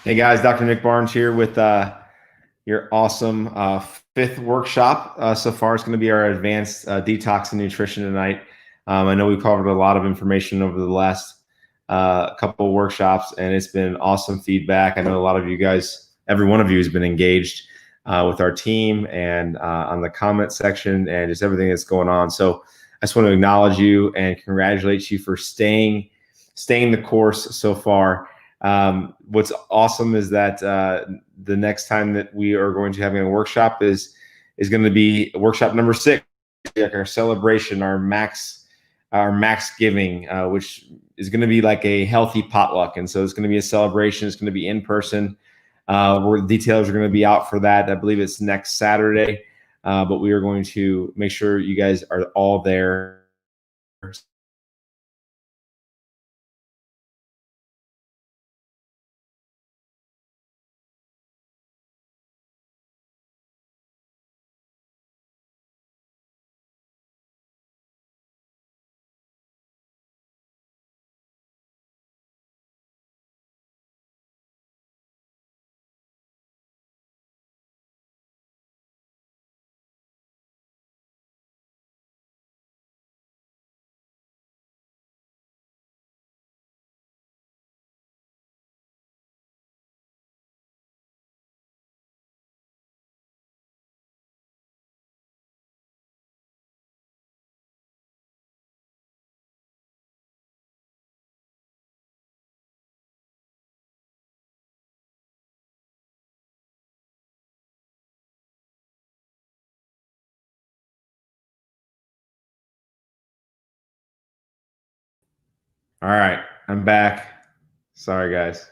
Hey guys, Dr. Nick Barnes here with your awesome fifth workshop. So far, it's going to be our advanced detox and nutrition tonight. I know we covered a lot of information over the last couple of workshops, and it's been awesome feedback. I know a lot of you guys, every one of you has been engaged with our team and on the comment section and just everything that's going on. So I just want to acknowledge you and congratulate you for staying the course so far. What's awesome is that the next time that we are going to have a workshop is going to be workshop number 6, like our celebration, our max giving, which is going to be like a healthy potluck. And so it's going to be a celebration. It's going to be in person. Where the details are going to be out for that. I believe it's next Saturday, but we are going to make sure you guys are all there. All right, I'm back. Sorry, guys.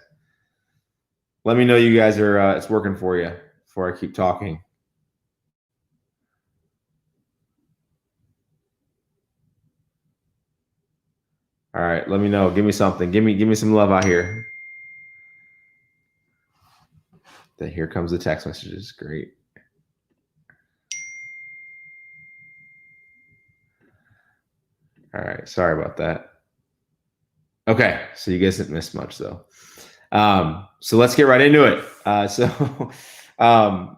Let me know you guys are it's working for you before I keep talking. All right, let me know. Give me something. Give me some love out here. Here comes the text messages. Great. All right, sorry about that. Okay, so you guys didn't miss much though. So let's get right into it.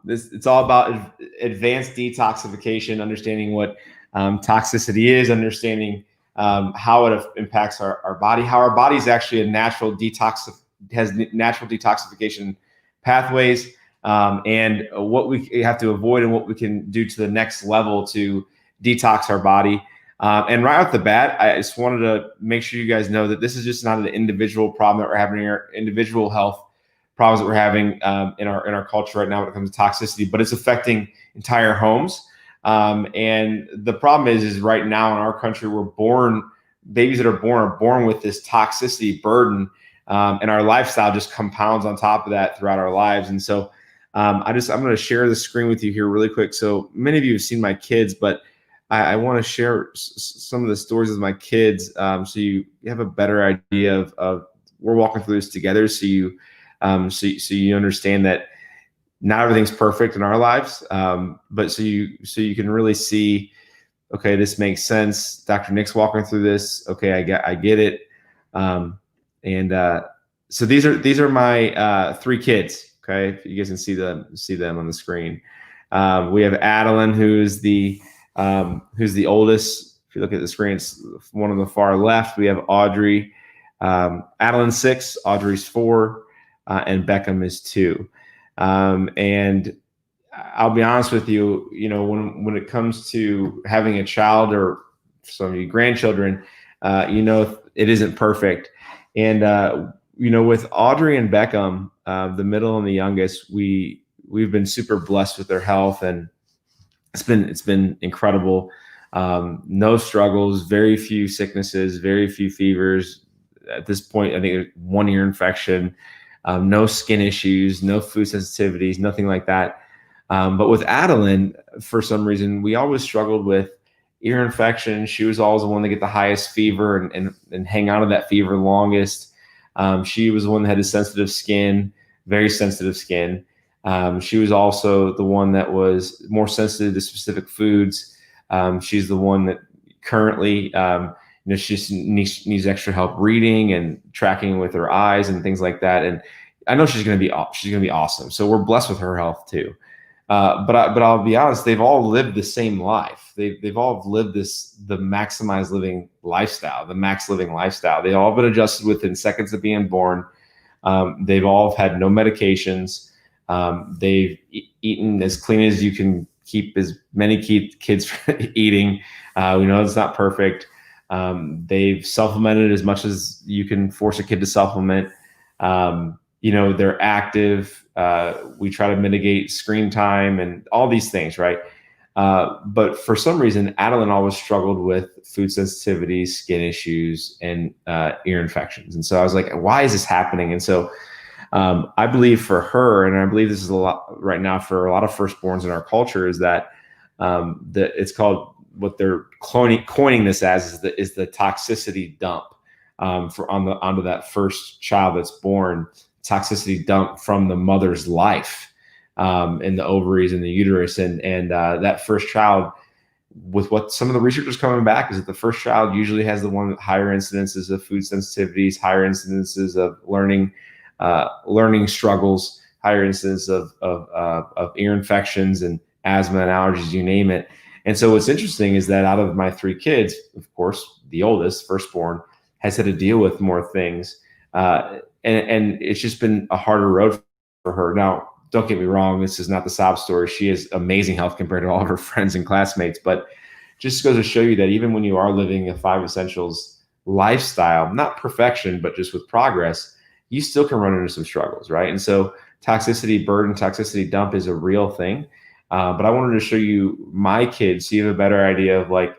It's all about advanced detoxification, understanding what toxicity is, understanding how it impacts our body, how our body is actually a natural natural detoxification pathways, and what we have to avoid and what we can do to the next level to detox our body. And right off the bat, I just wanted to make sure you guys know that this is just not an individual problem that we're having here, individual health problems that we're having in our culture right now when it comes to toxicity, but it's affecting entire homes. And the problem is right now in our country, babies that are born with this toxicity burden, and our lifestyle just compounds on top of that throughout our lives. And so I'm going to share the screen with you here really quick. So many of you have seen my kids, but I want to share some of the stories with my kids, so you have a better idea of we're walking through this together. So you understand that not everything's perfect in our lives, but so you can really see, okay, this makes sense. Dr. Nick's walking through this. Okay, I get it. So these are my 3 kids. Okay, if you guys can see them on the screen. We have Adeline, who's the oldest. If you look at the screen, it's one on the far left. We have Audrey. Adeline's 6, Audrey's 4, and Beckham is 2. And I'll be honest with you, when it comes to having a child or some of you grandchildren, it isn't perfect. And with Audrey and Beckham, the middle and the youngest, we've been super blessed with their health, and it's been incredible. No struggles, very few sicknesses, very few fevers. At this point, I think 1 ear infection, no skin issues, no food sensitivities, nothing like that. But with Adeline, for some reason, we always struggled with ear infection. She was always the one to get the highest fever and hang on to that fever longest. She was the one that had a sensitive skin, very sensitive skin. She was also the one that was more sensitive to specific foods. She's the one that currently, she just needs extra help reading and tracking with her eyes and things like that. And I know she's going to be awesome. So we're blessed with her health too. But I'll be honest, they've all lived the same life. They've all lived the maximized living lifestyle, the max living lifestyle. They've all been adjusted within seconds of being born. They've all had no medications. They've eaten as clean as you can keep as many kids eating. We know it's not perfect. They've supplemented as much as you can force a kid to supplement. They're active. We try to mitigate screen time and all these things, right? But for some reason, Adeline always struggled with food sensitivity, skin issues, and ear infections. And so I was like, why is this happening? And so I believe for her, and I believe this is a lot right now for a lot of firstborns in our culture, is that it's called, what they're coining this as is the toxicity dump onto that first child that's born. Toxicity dump from the mother's life in the ovaries and the uterus, and that first child, with what some of the research is coming back, is that the first child usually has the one with higher incidences of food sensitivities, higher incidences of learning struggles, higher incidence of ear infections and asthma and allergies, you name it. And so what's interesting is that out of my 3 kids, of course, the oldest, firstborn, has had to deal with more things. And it's just been a harder road for her. Now, don't get me wrong, this is not the sob story. She has amazing health compared to all of her friends and classmates, but just goes to show you that even when you are living a 5 essentials lifestyle, not perfection, but just with progress, you still can run into some struggles, right? And so toxicity burden, toxicity dump is a real thing. But I wanted to show you my kids so you have a better idea of like,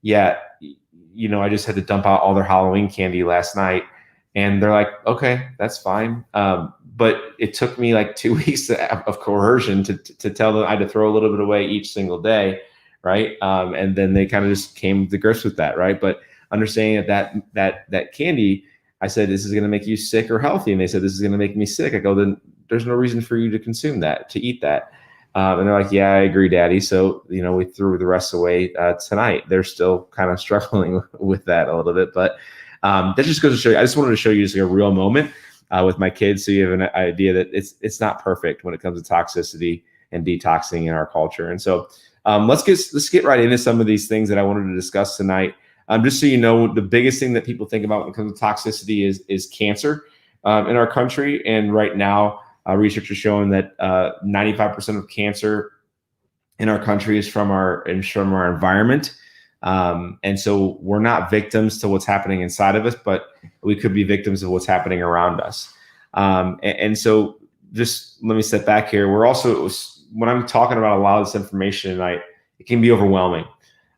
yeah, I just had to dump out all their Halloween candy last night. And they're like, okay, that's fine. But it took me like 2 weeks of coercion to tell them I had to throw a little bit away each single day, right? And then they kind of just came to grips with that, right? But understanding that candy, I said, this is going to make you sick or healthy. And they said, this is going to make me sick. I go, then there's no reason for you to consume that, to eat that. And they're like, yeah, I agree, Daddy. So, we threw the rest away tonight. They're still kind of struggling with that a little bit, but that just goes to show you. I just wanted to show you just like a real moment with my kids, so you have an idea that it's not perfect when it comes to toxicity and detoxing in our culture. And so let's get right into some of these things that I wanted to discuss tonight. Just so you know, the biggest thing that people think about when it comes to toxicity is cancer in our country. And right now, research is showing that 95% of cancer in our country is from our environment. And so we're not victims to what's happening inside of us, but we could be victims of what's happening around us. And so just let me step back here. We're also, when I'm talking about a lot of this information tonight, it can be overwhelming.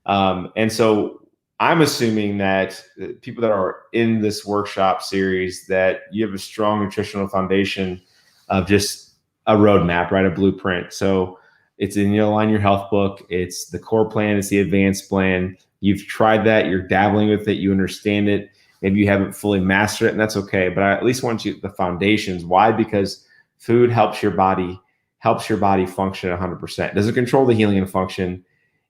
And so I'm assuming that people that are in this workshop series, that you have a strong nutritional foundation of just a roadmap, right? A blueprint. So it's in your Align Your Health book. It's the core plan. It's the advanced plan. You've tried that. You're dabbling with it. You understand it. Maybe you haven't fully mastered it, and that's okay. But I at least want you the foundations. Why? Because food helps your body function 100%. It doesn't control the healing and function.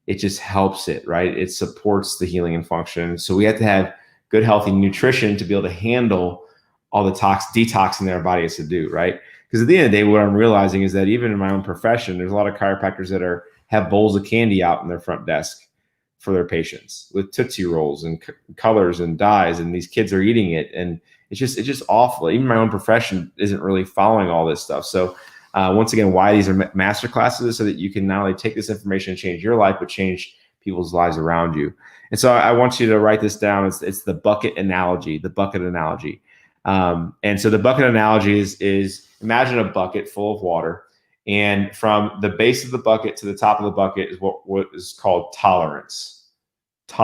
It just helps it, right? It supports the healing and function. So we have to have good, healthy nutrition to be able to handle all the detoxing that our body has to do, right? Because at the end of the day, what I'm realizing is that even in my own profession, there's a lot of chiropractors that have bowls of candy out in their front desk for their patients with Tootsie Rolls and colors and dyes, and these kids are eating it, and it's just awful. Even my own profession isn't really following all this stuff. So once again, why these are master classes is so that you can not only take this information and change your life, but change people's lives around you. And so I want you to write this down. It's the bucket analogy. And so the bucket analogy is imagine a bucket full of water, and from the base of the bucket to the top of the bucket is what is called tolerance to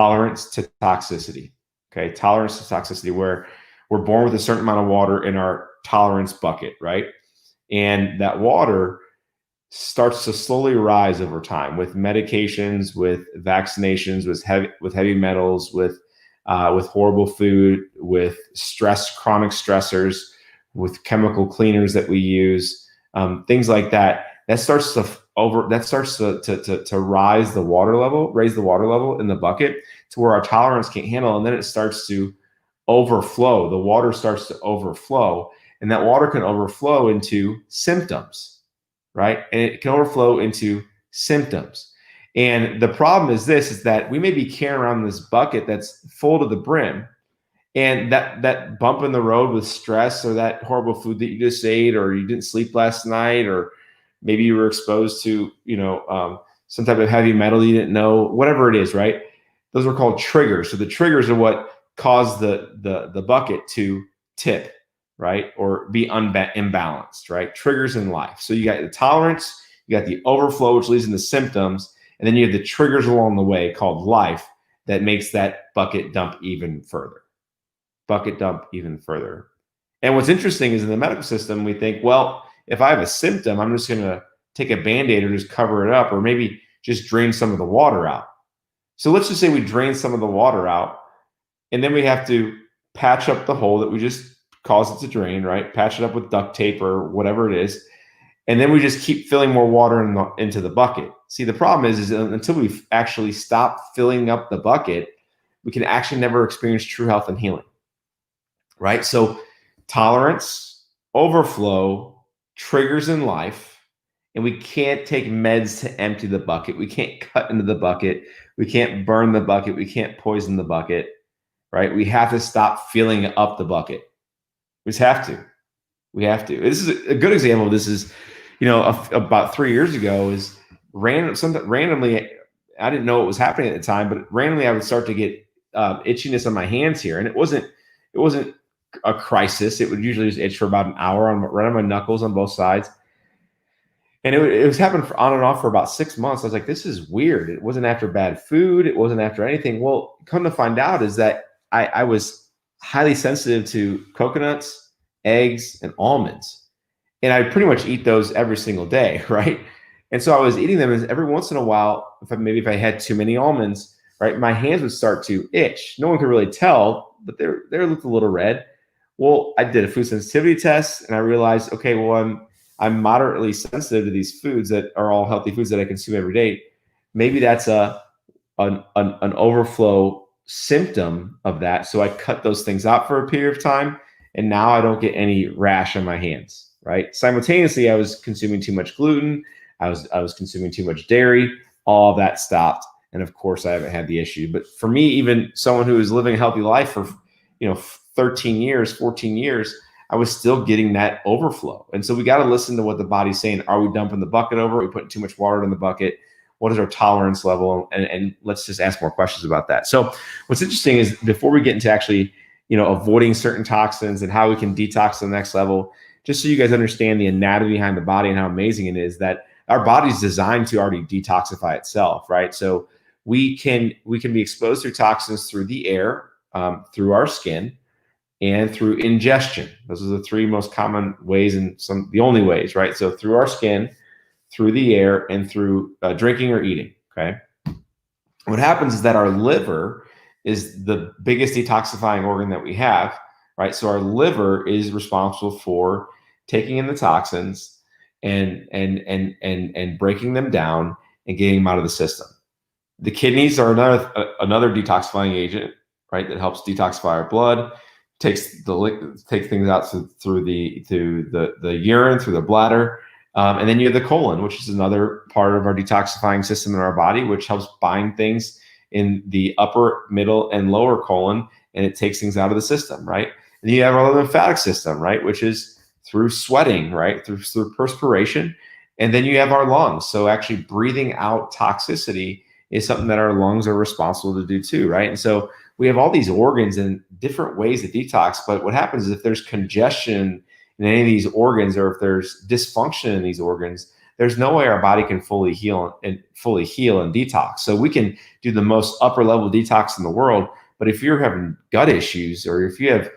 toxicity. Okay. Tolerance to toxicity, where we're born with a certain amount of water in our tolerance bucket, right? And that water starts to slowly rise over time with medications, with vaccinations, with heavy metals, with horrible food, with chronic stressors, with chemical cleaners that we use, things like that. That starts to raise the water level in the bucket to where our tolerance can't handle, and then it starts to overflow. The water starts to overflow, and that water can overflow into symptoms, right? And it can overflow into symptoms. And the problem is this, is that we may be carrying around this bucket that's full to the brim, and that bump in the road with stress, or that horrible food that you just ate, or you didn't sleep last night, or maybe you were exposed to, some type of heavy metal you didn't know, whatever it is, right? Those are called triggers. So the triggers are what cause the bucket to tip, right? Or be imbalanced, right? Triggers in life. So you got the tolerance, you got the overflow, which leads into symptoms, and then you have the triggers along the way called life that makes that bucket dump even further. And what's interesting is in the medical system, we think, well, if I have a symptom, I'm just going to take a Band-Aid or just cover it up, or maybe just drain some of the water out. So let's just say we drain some of the water out, and then we have to patch up the hole that we just caused it to drain, right? Patch it up with duct tape or whatever it is. And then we just keep filling more water into the bucket. See, the problem is until we actually stop filling up the bucket, we can actually never experience true health and healing, right? So tolerance, overflow, triggers in life, and we can't take meds to empty the bucket. We can't cut into the bucket. We can't burn the bucket. We can't poison the bucket, right? We have to stop filling up the bucket. We just have to. We have to. This is a good example of this is, about 3 years ago is randomly, I didn't know what was happening at the time, but randomly I would start to get itchiness on my hands here. And it wasn't a crisis. It would usually just itch for about an hour right on my knuckles on both sides. And it was happening on and off for about 6 months. I was like, this is weird. It wasn't after bad food. It wasn't after anything. Well, come to find out is that I was highly sensitive to coconuts, eggs, and almonds. And I pretty much eat those every single day, right? And so I was eating them, and every once in a while, if I had too many almonds, right, my hands would start to itch. No one could really tell, but they looked a little red. Well, I did a food sensitivity test, and I realized, okay, well, I'm moderately sensitive to these foods that are all healthy foods that I consume every day. Maybe that's an overflow symptom of that. So I cut those things out for a period of time, and now I don't get any rash on my hands, right? Simultaneously, I was consuming too much gluten. I was consuming too much dairy. All of that stopped. And of course, I haven't had the issue. But for me, even someone who is living a healthy life for 13 years, 14 years, I was still getting that overflow. And so we got to listen to what the body's saying. Are we dumping the bucket over? Are we putting too much water in the bucket? What is our tolerance level? And let's just ask more questions about that. So what's interesting is before we get into actually, avoiding certain toxins and how we can detox to the next level, just so you guys understand the anatomy behind the body and how amazing it is that our body's designed to already detoxify itself, right? So we can be exposed to toxins through the air, through our skin, and through ingestion. Those are the three most common ways, and the only ways, right? So through our skin, through the air, and through drinking or eating, okay? What happens is that our liver is the biggest detoxifying organ that we have, right? So our liver is responsible for taking in the toxins and breaking them down and getting them out of the system. The kidneys are another detoxifying agent, right? That helps detoxify our blood. Takes things out through the urine, through the bladder, and then you have the colon, which is another part of our detoxifying system in our body, which helps bind things in the upper, middle, and lower colon, and it takes things out of the system, right? And you have our lymphatic system, right, which is through sweating, right, through perspiration, and then you have our lungs. So actually breathing out toxicity is something that our lungs are responsible to do too, right? And so we have all these organs and different ways to detox, but what happens is if there's congestion in any of these organs, or if there's dysfunction in these organs, there's no way our body can fully heal and detox. So we can do the most upper level detox in the world, but if you're having gut issues, or if you have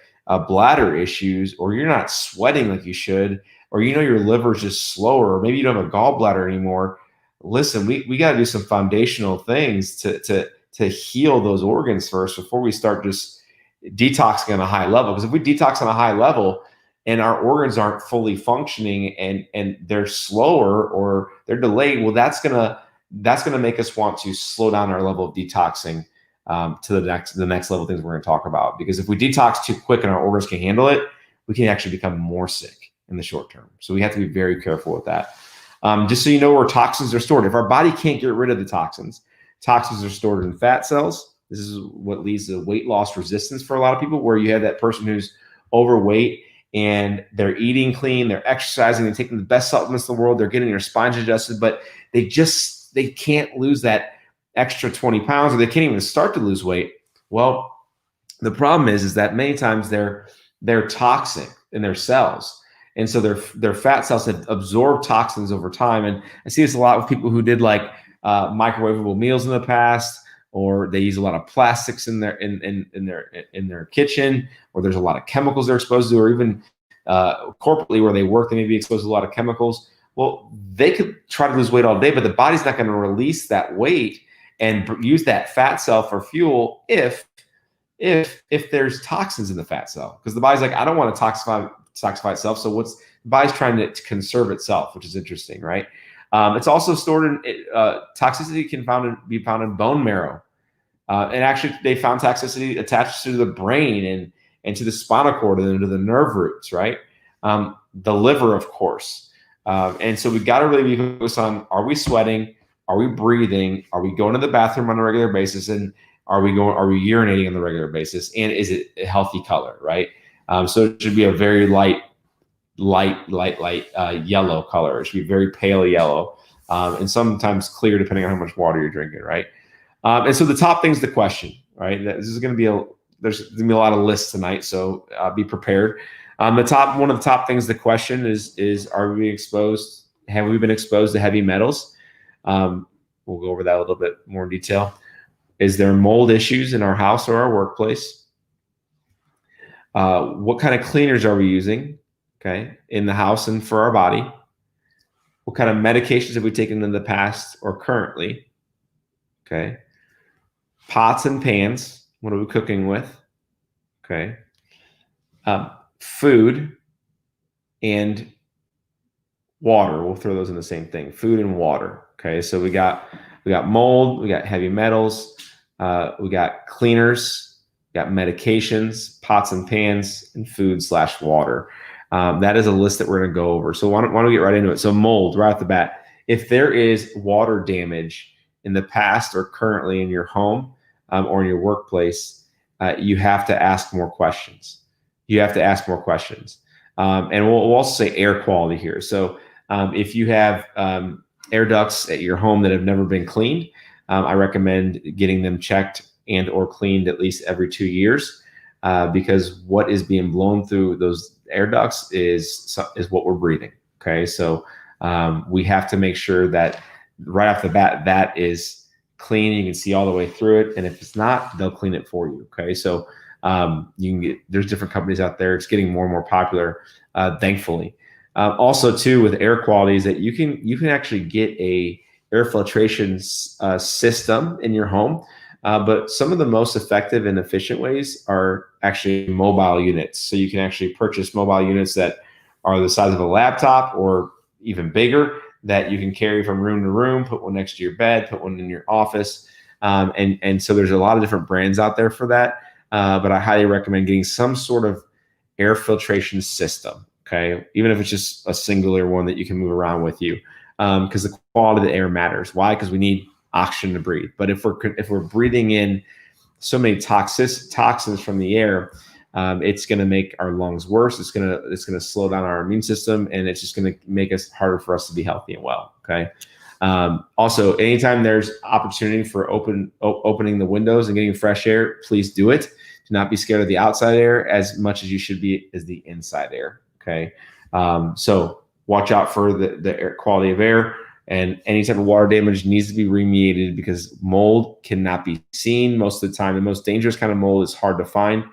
bladder issues, or you're not sweating like you should, or your liver's just slower, or maybe you don't have a gallbladder anymore, listen, we got to do some foundational things to heal those organs first before we start just detoxing on a high level. Because if we detox on a high level and our organs aren't fully functioning and they're slower or they're delayed, well, that's gonna make us want to slow down our level of detoxing to the next level of things we're going to talk about. Because if we detox too quick and our organs can handle it, we can actually become more sick in the short term. So we have to be very careful with that. Just so you know where toxins are stored. If our body can't get rid of the toxins, toxins are stored in fat cells. This is what leads to weight loss resistance for a lot of people, where you have that person who's overweight and they're eating clean, they're exercising, they're taking the best supplements in the world, they're getting their spines adjusted, but they can't lose that extra 20 pounds, or they can't even start to lose weight. Well, the problem is that many times they're toxic in their cells. And so their fat cells have absorbed toxins over time. And I see this a lot with people who did like microwavable meals in the past, or they use a lot of plastics in their kitchen, or there's a lot of chemicals they're exposed to, or even corporately where they work, they may be exposed to a lot of chemicals. Well, they could try to lose weight all day, but the body's not going to release that weight and use that fat cell for fuel if there's toxins in the fat cell, because the body's like, I don't want to toxify itself. So the body's trying to conserve itself, which is interesting, right? It's also stored in toxicity can be found in bone marrow. And actually they found toxicity attached to the brain and to the spinal cord and to the nerve roots, right? The liver, of course. And so we got to really be focused on, are we sweating? Are we breathing? Are we going to the bathroom on a regular basis? And are we urinating on a regular basis? And is it a healthy color, right? So it should be a very light yellow color. It should be very pale yellow, and sometimes clear depending on how much water you're drinking, right? And so the top thing's the question, right? There's going to be a lot of lists tonight, so be prepared. One of the top things, the question is have we been exposed to heavy metals? We'll go over that a little bit more in detail. Is there mold issues in our house or our workplace? What kind of cleaners are we using, okay, in the house and for our body? What kind of medications have we taken in the past or currently? Okay. Pots and pans, what are we cooking with? Okay. Food and water, we'll throw those in the same thing, food and water. Okay, so we got mold, we got heavy metals, we got cleaners, we got medications, pots and pans, and food/water. That is a list that we're going to go over. So why don't we get right into it? So mold, right off the bat. If there is water damage in the past or currently in your home or in your workplace, you have to ask more questions. And we'll also say air quality here. So if you have air ducts at your home that have never been cleaned, I recommend getting them checked and or cleaned at least every 2 years, because what is being blown through those air ducts is what we're breathing. Okay, so we have to make sure that right off the bat that is clean. You can see all the way through it, and if it's not, they'll clean it for you. Okay, so there's different companies out there. It's getting more and more popular, thankfully. Also, too, with air quality is that you can actually get a air filtration system in your home. But some of the most effective and efficient ways are actually mobile units. So you can actually purchase mobile units that are the size of a laptop or even bigger, that you can carry from room to room, put one next to your bed, put one in your office. And so there's a lot of different brands out there for that. But I highly recommend getting some sort of air filtration system. Okay, even if it's just a singular one that you can move around with you, because the quality of the air matters. Why? Because we need oxygen to breathe. But if we're breathing in so many toxins from the air, it's going to make our lungs worse. It's going to slow down our immune system, and it's just going to make us harder for us to be healthy and well. Okay. Also, anytime there's opportunity for opening the windows and getting fresh air, please do it. Do not be scared of the outside air as much as you should be as the inside air. Okay. So watch out for the air quality of air, and any type of water damage needs to be remediated, because mold cannot be seen most of the time. The most dangerous kind of mold is hard to find,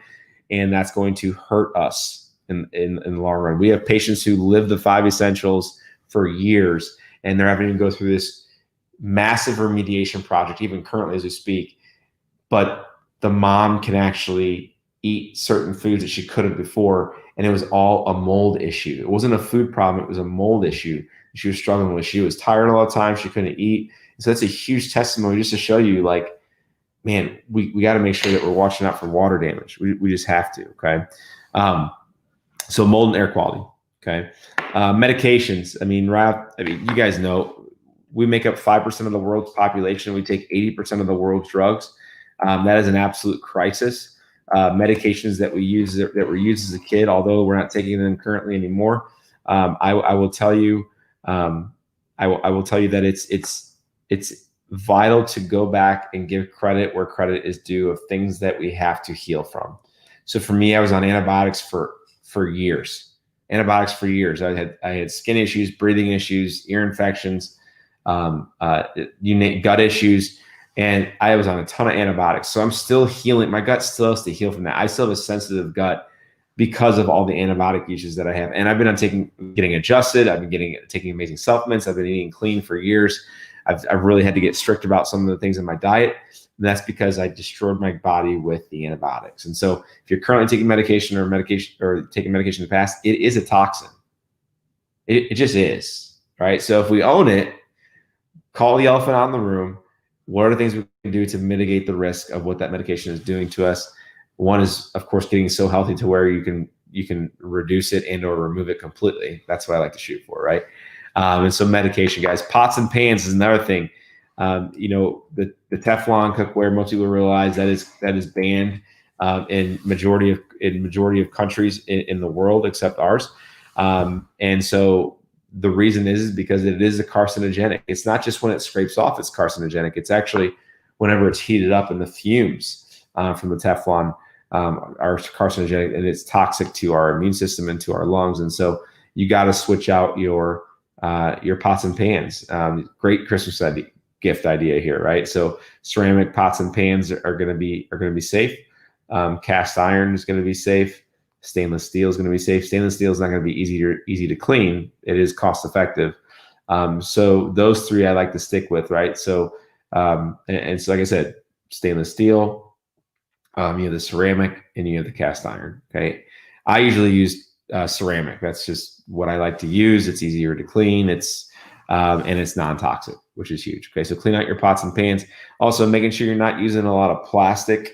and that's going to hurt us in the long run. We have patients who live the 5 essentials for years, and they're having to go through this massive remediation project, even currently as we speak. But the mom can actually eat certain foods that she couldn't before, and it was all a mold issue. It wasn't a food problem, it was a mold issue she was struggling with. She was tired all the time, she couldn't eat. So that's a huge testimony just to show you, like, man, we got to make sure that we're watching out for water damage. We just have to. Okay. So mold and air quality. Okay. Medications. I mean, you guys know we make up 5% of the world's population. We take 80% of the world's drugs. That is an absolute crisis. Medications that we use that were used as a kid, although we're not taking them currently anymore. I will tell you. I will tell you that it's vital to go back and give credit where credit is due of things that we have to heal from. So for me, I was on antibiotics for years. Antibiotics for years. I had skin issues, breathing issues, ear infections, gut issues, and I was on a ton of antibiotics. So I'm still healing. My gut still has to heal from that. I still have a sensitive gut because of all the antibiotic uses that I have. And I've been getting adjusted. I've been taking amazing supplements. I've been eating clean for years. I've really had to get strict about some of the things in my diet. And that's because I destroyed my body with the antibiotics. And so if you're currently taking medication or taking medication in the past, it is a toxin. It just is, right? So if we own it, call the elephant out in the room. What are the things we can do to mitigate the risk of what that medication is doing to us? One is, of course, getting so healthy to where you can reduce it and or remove it completely. That's what I like to shoot for, right? And so medication, guys. Pots and pans is another thing. The Teflon cookware, most people realize that is banned in majority of countries in the world except ours. And so the reason is because it is a carcinogenic. It's not just when it scrapes off, it's carcinogenic. It's actually whenever it's heated up and the fumes from the Teflon are carcinogenic, and it's toxic to our immune system and to our lungs. And so you got to switch out your pots and pans. Great Christmas gift idea here, right? So ceramic pots and pans are going to be safe. Cast iron is going to be safe. Stainless steel is going to be safe. Stainless steel is not going to be easy to clean. It is cost effective. So those three I like to stick with, right? So and so like I said, stainless steel, you have the ceramic, and you have the cast iron. Okay, I usually use ceramic. That's just what I like to use. It's easier to clean. And it's non-toxic, which is huge. Okay, so clean out your pots and pans. Also, making sure you're not using a lot of plastic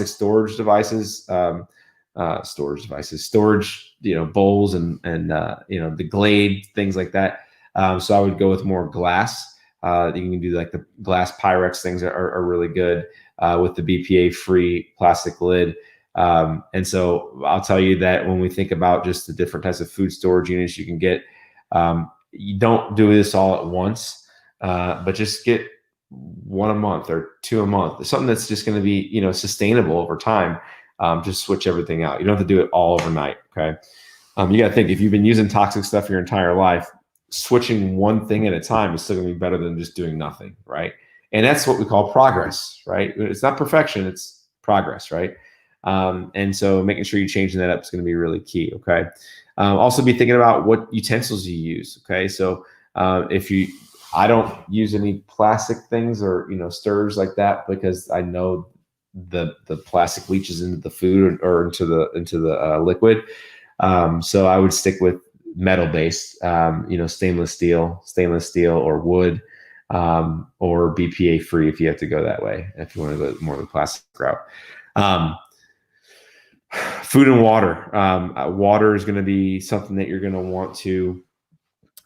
storage devices. Storage, bowls and the Glade, things like that. So I would go with more glass. You can do like the glass Pyrex things are really good with the BPA-free plastic lid. And so I'll tell you that when we think about just the different types of food storage units you can get, you don't do this all at once, but just get one a month or two a month. Something that's just going to be, sustainable over time. Just switch everything out. You don't have to do it all overnight. Okay. You got to think, if you've been using toxic stuff your entire life, switching one thing at a time is still going to be better than just doing nothing. Right. And that's what we call progress, right? It's not perfection, it's progress, right? And so making sure you're changing that up is going to be really key. Okay. Also be thinking about what utensils you use. Okay. So I don't use any plastic things or, stirrers like that, because I know the plastic leaches into the food or into the liquid. So I would stick with metal based, stainless steel or wood, or BPA free if you have to go that way, if you want to go more of the plastic route. Food and water. Water is going to be something that you're going to want to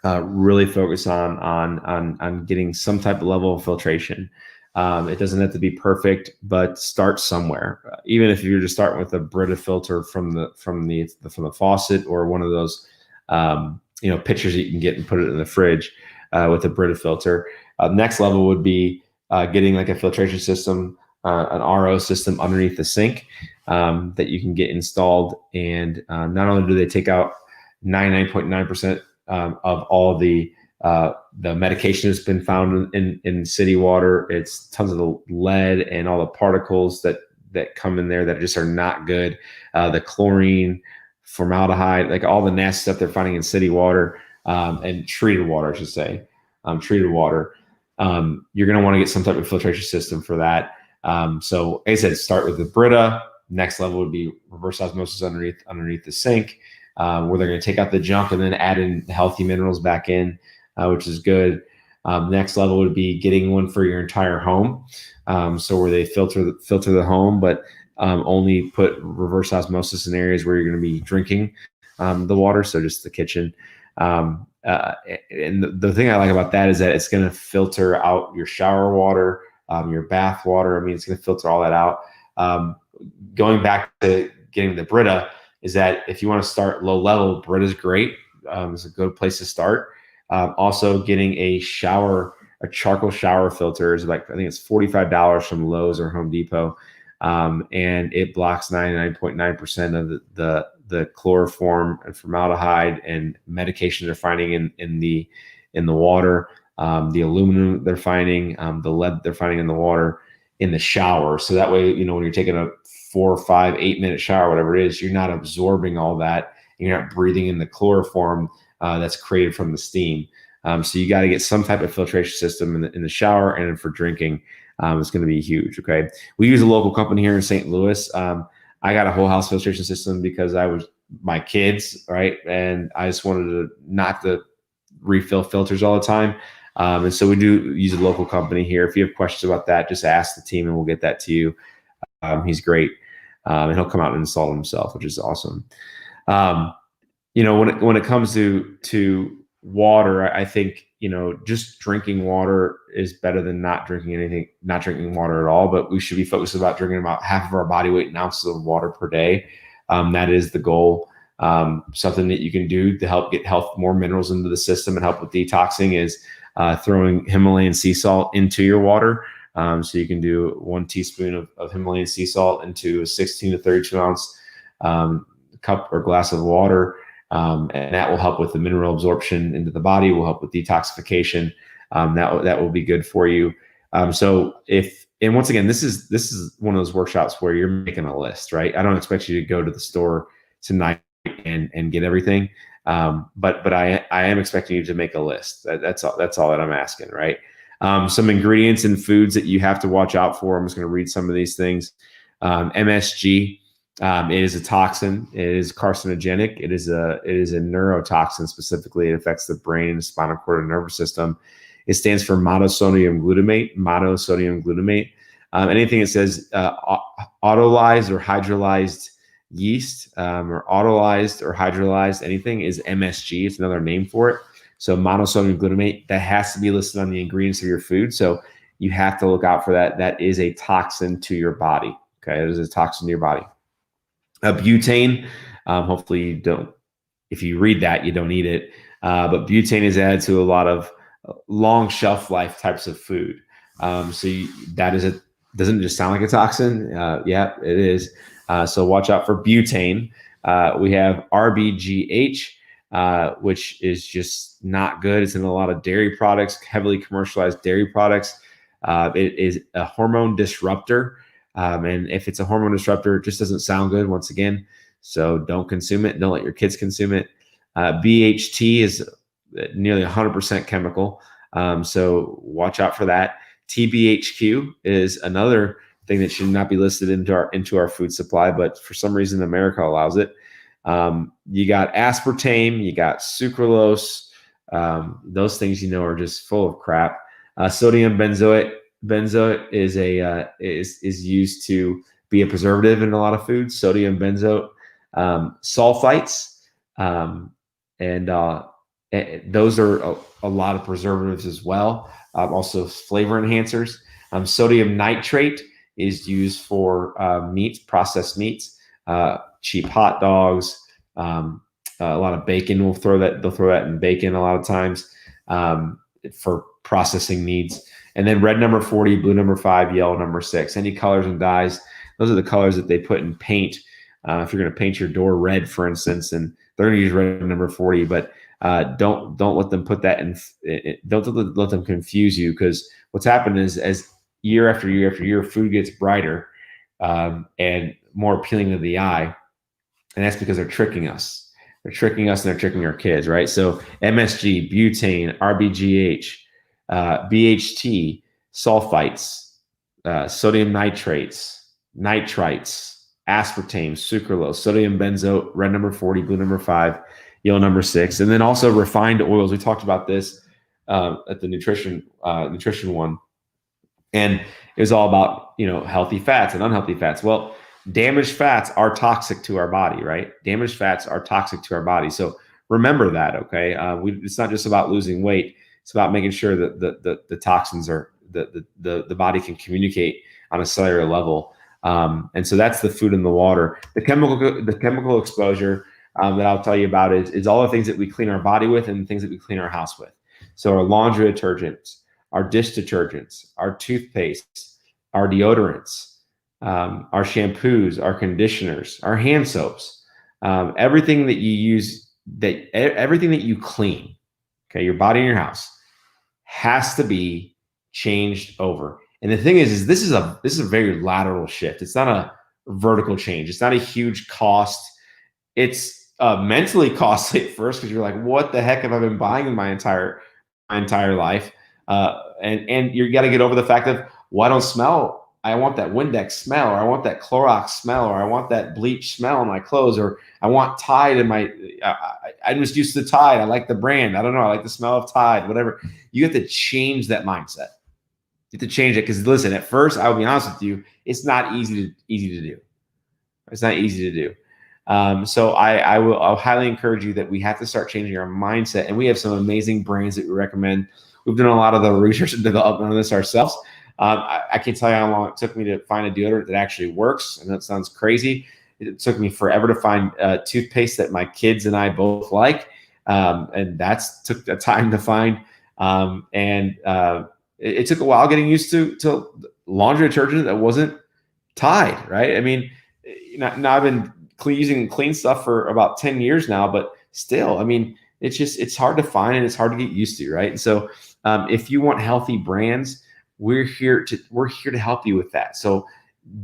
really focus on getting some type of level of filtration. It doesn't have to be perfect, but start somewhere. Even if you're just starting with a Brita filter from the faucet, or one of those pitchers that you can get and put it in the fridge with a Brita filter. Next level would be getting like a filtration system, an RO system underneath the sink that you can get installed. And not only do they take out 99.9% of all the medication that's been found in city water, it's tons of the lead and all the particles that come in there that just are not good. The chlorine, formaldehyde, like all the nasty stuff they're finding in city water, and treated water, I should say, treated water. You're going to want to get some type of filtration system for that. So like I said, start with the Brita. Next level would be reverse osmosis underneath the sink, where they're going to take out the junk and then add in healthy minerals back in, which is good. Next level would be getting one for your entire home. So where they filter the home, but only put reverse osmosis in areas where you're going to be drinking the water, so just the kitchen. And the thing I like about that is that it's going to filter out your shower water, your bath water. I mean, it's going to filter all that out. Going back to getting the Brita is that if you want to start low level, Brita is great. It's a good place to start. Also, getting a charcoal shower filter is like, I think it's $45 from Lowe's or Home Depot. And it blocks 99.9% of the chloroform and formaldehyde and medication they're finding in the water, the aluminum they're finding, the lead they're finding in the water in the shower. So that way, when you're taking a 4, 5, 8 minute shower, whatever it is, you're not absorbing all that. And you're not breathing in the chloroform that's created from the steam. So you got to get some type of filtration system in the shower, and for drinking, it's going to be huge. Okay. We use a local company here in St. Louis. I got a whole house filtration system because I was my kids, right? And I just wanted to not to refill filters all the time. And so we do use a local company here. If you have questions about that, just ask the team and we'll get that to you. He's great. And he'll come out and install it himself, which is awesome. When it comes to water, I think, just drinking water is better than not drinking water at all, but we should be focused about drinking about half of our body weight in ounces of water per day. That is the goal. Something that you can do to help get more minerals into the system and help with detoxing is throwing Himalayan sea salt into your water. So you can do 1 teaspoon of Himalayan sea salt into a 16 to 32 ounce cup or glass of water. And that will help with the mineral absorption into the body, will help with detoxification. That will be good for you. And once again, this is one of those workshops where you're making a list, right? I don't expect you to go to the store tonight and get everything. But I am expecting you to make a list. That's all that I'm asking, right? Some ingredients and foods that you have to watch out for. I'm just going to read some of these things. MSG. It is a toxin. It is carcinogenic. It is a neurotoxin. Specifically, it affects the brain and the spinal cord and nervous system. It stands for monosodium glutamate. Anything that says autolyzed or hydrolyzed yeast, or autolyzed or hydrolyzed anything, is MSG. It's another name for it. So monosodium glutamate, that has to be listed on the ingredients of your food. So you have to look out for that. That is a toxin to your body. Okay, it is a toxin to your body. Butane, hopefully you don't, if you read that, you don't eat it. But butane is added to a lot of long shelf life types of food. Doesn't just sound like a toxin. Yeah, it is. So watch out for butane. We have RBGH, which is just not good. It's in a lot of dairy products, heavily commercialized dairy products. It is a hormone disruptor. And if it's a hormone disruptor, it just doesn't sound good, once again. So don't consume it. Don't let your kids consume it. BHT is nearly 100% chemical. So watch out for that. TBHQ is another thing that should not be listed into our food supply, but for some reason America allows it. You got aspartame, you got sucralose. Those things are just full of crap. Sodium benzoate. Benzoate is used to be a preservative in a lot of foods. Sodium benzoate, sulfites, and those are a lot of preservatives as well. Also flavor enhancers. Sodium nitrate is used for meats, processed meats, cheap hot dogs, a lot of bacon. They'll throw that in bacon a lot of times for processing needs. And then red number 40, blue number 5, yellow number 6. Any colors and dyes, those are the colors that they put in paint. If you're going to paint your door red, for instance, and they're going to use red number 40, but don't let them put that in. Don't let them confuse you, because what's happened is, as year after year after year, food gets brighter and more appealing to the eye, and that's because they're tricking us. They're tricking us and they're tricking our kids, right? So MSG, butane, RBGH, BHT, sulfites, sodium nitrates, nitrites, aspartame, sucralose, sodium benzoate, red number 40, blue number 5, yellow number 6, and then also refined oils. We talked about this at the nutrition one, and it was all about healthy fats and unhealthy fats. Well, damaged fats are toxic to our body, right? Damaged fats are toxic to our body. So remember that, okay? It's not just about losing weight. It's about making sure that the toxins are, the body can communicate on a cellular level. And so that's the food and the water. The chemical exposure that I'll tell you about is all the things that we clean our body with and the things that we clean our house with. So our laundry detergents, our dish detergents, our toothpastes, our deodorants, our shampoos, our conditioners, our hand soaps, everything that you use, everything that you clean, okay, your body and your house has to be changed over. And the thing is this is a very lateral shift. It's not a vertical change. It's not a huge cost. It's mentally costly at first because you're like, what the heck have I been buying in my entire life? And you got to get over the fact of, well, I don't smell. I want that Windex smell, or I want that Clorox smell, or I want that bleach smell in my clothes, or I want Tide in my. I'm just used to Tide. I like the brand. I don't know. I like the smell of Tide. Whatever. You have to change that mindset. You have to change it because listen. At first, I will be honest with you, it's not easy to do. It's not easy to do. So I'll highly encourage you that we have to start changing our mindset, and we have some amazing brands that we recommend. We've done a lot of the research and development on this ourselves. I can't tell you how long it took me to find a deodorant that actually works, and that sounds crazy. It took me forever to find toothpaste that my kids and I both like, and that's took a time to find. It took a while getting used to laundry detergent that wasn't Tide, right? I mean, now I've been using clean stuff for about 10 years now, but still, I mean, it's hard to find and it's hard to get used to, right? And so if you want healthy brands, we're here to help you with that. So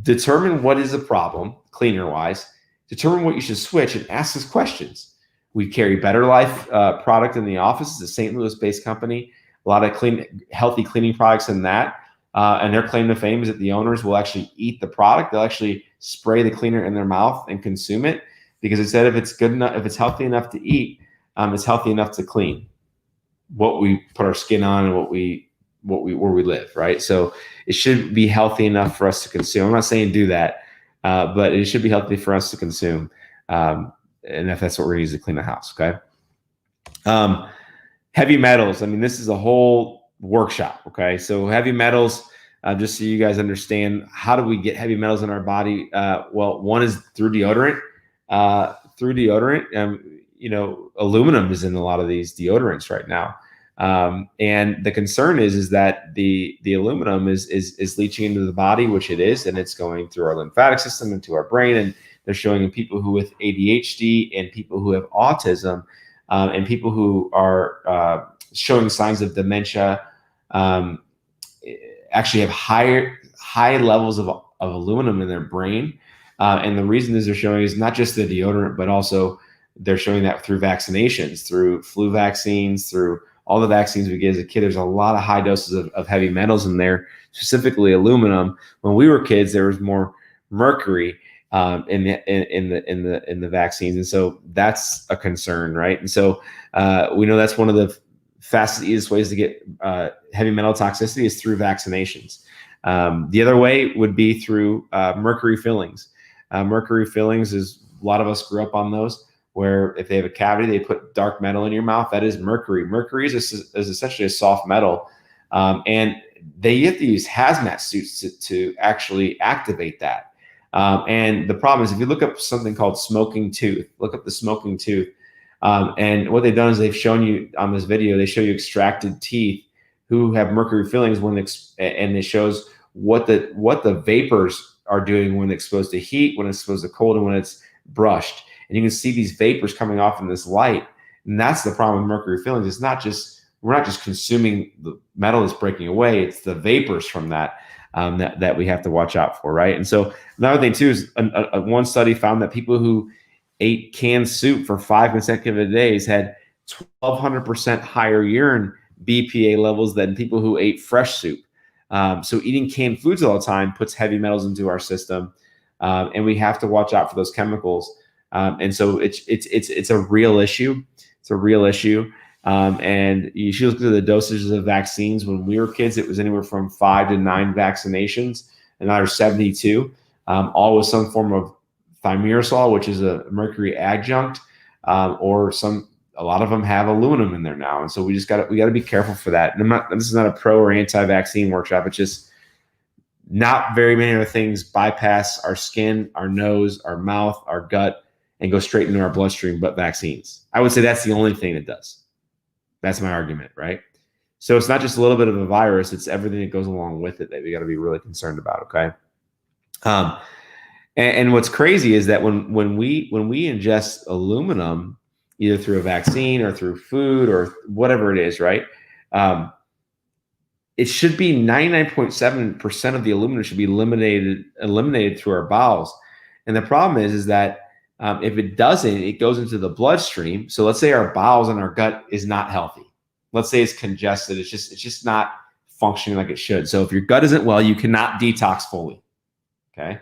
determine what is the problem, cleaner wise, determine what you should switch, and ask us questions. We carry Better Life product in the office. It's a St. Louis-based company. A lot of healthy cleaning products in that. And their claim to fame is that the owners will actually eat the product. They'll actually spray the cleaner in their mouth and consume it because it said if it's good enough, if it's healthy enough to eat, it's healthy enough to clean what we put our skin on and where we live, right? So it should be healthy enough for us to consume. I'm not saying do that, but it should be healthy for us to consume. And if that's what we're gonna use to clean the house, okay? Heavy metals. I mean, this is a whole workshop, okay? So heavy metals, just so you guys understand, how do we get heavy metals in our body? Well, one is through deodorant. Aluminum is in a lot of these deodorants right now. And the concern is that the aluminum is leaching into the body, which it is, and it's going through our lymphatic system into our brain. And they're showing in people who with ADHD and people who have autism, and people who are showing signs of dementia, actually have high levels of aluminum in their brain. And the reason they're showing is not just the deodorant, but also they're showing that through vaccinations, through flu vaccines, through all the vaccines we get as a kid. There's a lot of high doses of heavy metals in there, specifically aluminum. When we were kids, there was more mercury in the vaccines, and so that's a concern, right? And so we know that's one of the fastest, easiest ways to get heavy metal toxicity is through vaccinations. The other way would be through mercury fillings. Mercury fillings is, a lot of us grew up on those, where if they have a cavity, they put dark metal in your mouth. That is mercury. Mercury is essentially a soft metal. And they have to use hazmat suits to actually activate that. And the problem is, if you look up something called smoking tooth, look up the smoking tooth. And what they've done is they've shown you on this video, they show you extracted teeth who have mercury fillings and it shows what the vapors are doing when exposed to heat, when it's exposed to cold, and when it's brushed. And you can see these vapors coming off in this light. And that's the problem with mercury fillings. It's not just, we're not just consuming the metal that's breaking away, it's the vapors from that that we have to watch out for, right? And so another thing too is one study found that people who ate canned soup for 5 consecutive days had 1,200% higher urine BPA levels than people who ate fresh soup. So eating canned foods all the time puts heavy metals into our system, and we have to watch out for those chemicals. And so it's a real issue. It's a real issue. And you should look at the dosages of vaccines. When we were kids, it was anywhere from 5 to 9 vaccinations, and now there's 72. all with some form of thimerosal, which is a mercury adjunct, or a lot of them have aluminum in there now. And so we got to be careful for that. And this is not a pro or anti-vaccine workshop. It's just not very many other things bypass our skin, our nose, our mouth, our gut, and go straight into our bloodstream, but vaccines. I would say that's the only thing it does. That's my argument, right? So it's not just a little bit of a virus, it's everything that goes along with it that we got to be really concerned about, okay? And what's crazy is that when we ingest aluminum, either through a vaccine or through food or whatever it is, right? It should be 99.7% of the aluminum should be eliminated through our bowels. And the problem is that if it doesn't, it goes into the bloodstream. So let's say our bowels and our gut is not healthy. Let's say it's congested. It's just not functioning like it should. So if your gut isn't well, you cannot detox fully. Okay.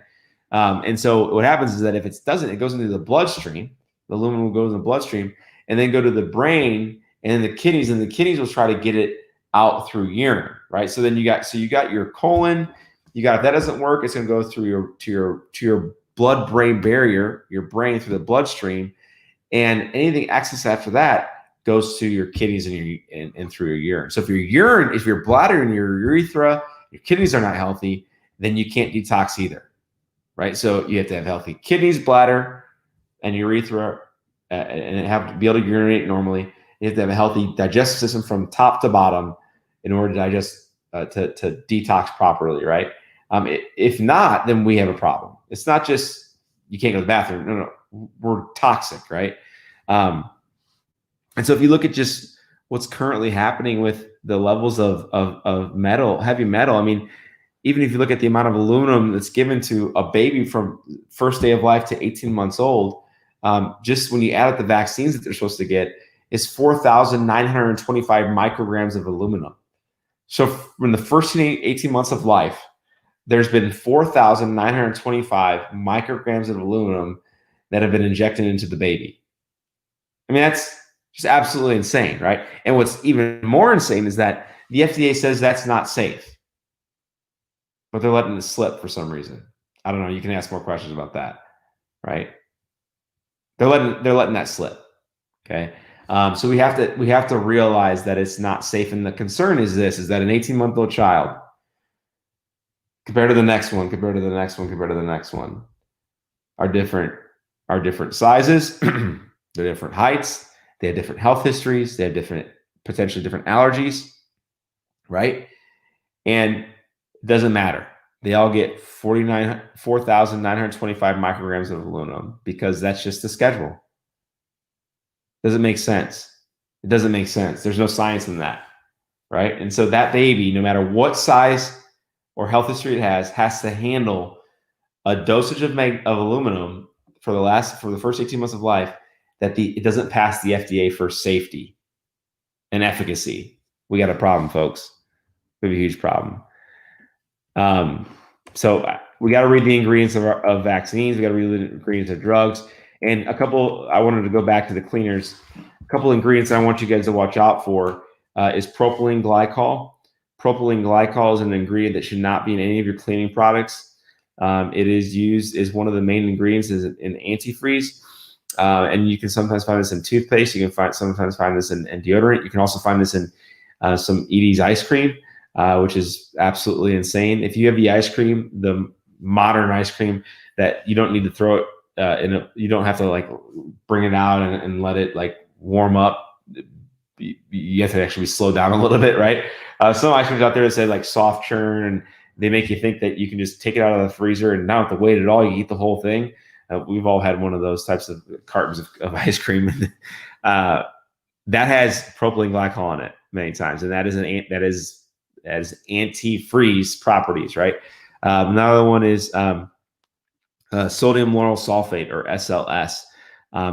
And so what happens is that if it doesn't, it goes into the bloodstream. The aluminum will go in the bloodstream and then go to the brain and the kidneys, and the kidneys will try to get it out through urine, right? So then you got your colon. If that doesn't work, it's going to go through to your blood-brain barrier, your brain through the bloodstream, and anything excess after that goes to your kidneys and through your urine. So if your bladder and your urethra, your kidneys are not healthy, then you can't detox either, right? So you have to have healthy kidneys, bladder, and urethra, and have to be able to urinate normally. You have to have a healthy digestive system from top to bottom in order to digest, to detox properly, right? If not, then we have a problem. It's not just you can't go to the bathroom. No, we're toxic, right? And so if you look at just what's currently happening with the levels of metal, heavy metal, I mean, even if you look at the amount of aluminum that's given to a baby from first day of life to 18 months old, just when you add up the vaccines that they're supposed to get, is 4,925 micrograms of aluminum. So from the first 18 months of life, there's been 4,925 micrograms of aluminum that have been injected into the baby. I mean, that's just absolutely insane, right? And what's even more insane is that the FDA says that's not safe, but they're letting it slip for some reason. I don't know. You can ask more questions about that, right? They're letting that slip. Okay. So we have to realize that it's not safe. And the concern is that an 18-month-old child, compared to the next one, compared to the next one, compared to the next one, are different sizes, they're different heights, they have different health histories, they have potentially different allergies, right? And it doesn't matter. They all get 4,925 micrograms of aluminum because that's just the schedule. Doesn't make sense. It doesn't make sense. There's no science in that, right? And so that baby, no matter what size or health history it has to handle a dosage of aluminum for the first 18 months of life that it doesn't pass the FDA for safety and efficacy. We got a problem, folks. We have a huge problem. So we got to read the ingredients of vaccines. We got to read the ingredients of drugs. And I wanted to go back to the cleaners. A couple ingredients I want you guys to watch out for is propylene glycol. Propylene glycol is an ingredient that should not be in any of your cleaning products. It is used as one of the main ingredients in antifreeze. And you can sometimes find this in toothpaste. You can sometimes find this in deodorant. You can also find this in some Edie's ice cream, which is absolutely insane. If you have the ice cream, the modern ice cream, that you don't need to throw it you don't have to like bring it out and let it like warm up. You have to actually slow down a little bit, right? Some ice creams out there that say like soft churn, and they make you think that you can just take it out of the freezer and not have to wait at all. You eat the whole thing. We've all had one of those types of cartons of ice cream that has propylene glycol in it many times, and that is antifreeze properties, right? Another one is sodium lauryl sulfate, or SLS.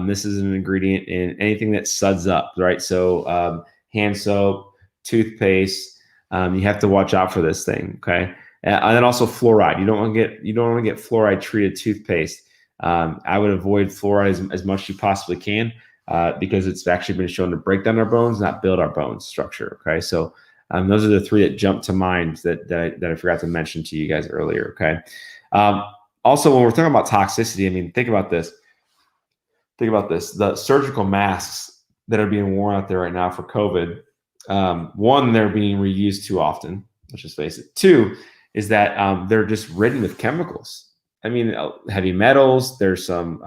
This is an ingredient in anything that suds up, right? So hand soap, toothpaste. You have to watch out for this thing, okay? And then also fluoride. You don't want to get fluoride treated toothpaste. I would avoid fluoride as much as you possibly can, because it's actually been shown to break down our bones, not build our bone structure. Okay, so those are the three that jump to mind that I forgot to mention to you guys earlier. Okay, Also, when we're talking about toxicity, I mean, think about this. Think about this. The surgical masks that are being worn out there right now for COVID, one, they're being reused too often. Let's just face it. Two is that they're just ridden with chemicals. I mean, heavy metals. There's some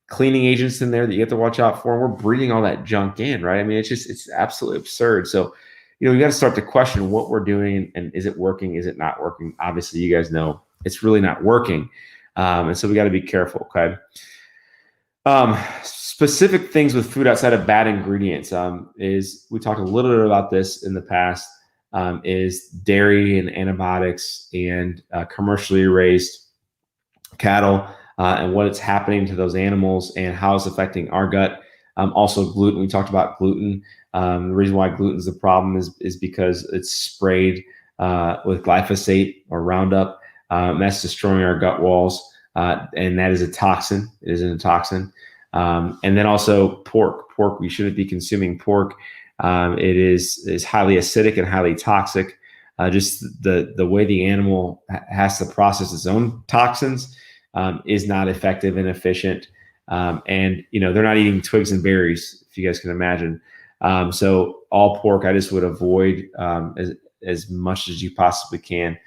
cleaning agents in there that you have to watch out for. And we're breathing all that junk in, right? I mean, it's absolutely absurd. So, you got to start to question what we're doing and is it working? Is it not working? Obviously, you guys know it's really not working. And so we got to be careful. Okay. Specific things with food outside of bad ingredients is we talked a little bit about this in the past. Is dairy and antibiotics and commercially raised cattle and what it's happening to those animals and how it's affecting our gut. Also gluten. We talked about gluten. The reason why gluten is a problem is because it's sprayed with glyphosate or Roundup. That's destroying our gut walls. And that is a toxin. It is a toxin. And then also pork. We shouldn't be consuming pork. It is highly acidic and highly toxic. Just the way the animal has to process its own toxins is not effective and efficient. And they're not eating twigs and berries, if you guys can imagine. So all pork, I just would avoid as much as you possibly can.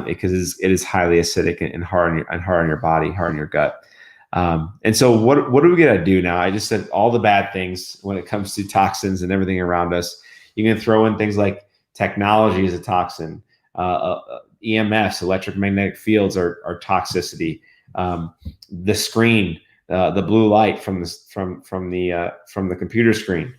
Because it is highly acidic and hard on your body, hard on your gut. And so what are we going to do now? I just said all the bad things when it comes to toxins and everything around us. You can throw in things like technology as a toxin, EMFs, electromagnetic fields are toxicity. The screen, the blue light from the computer screen.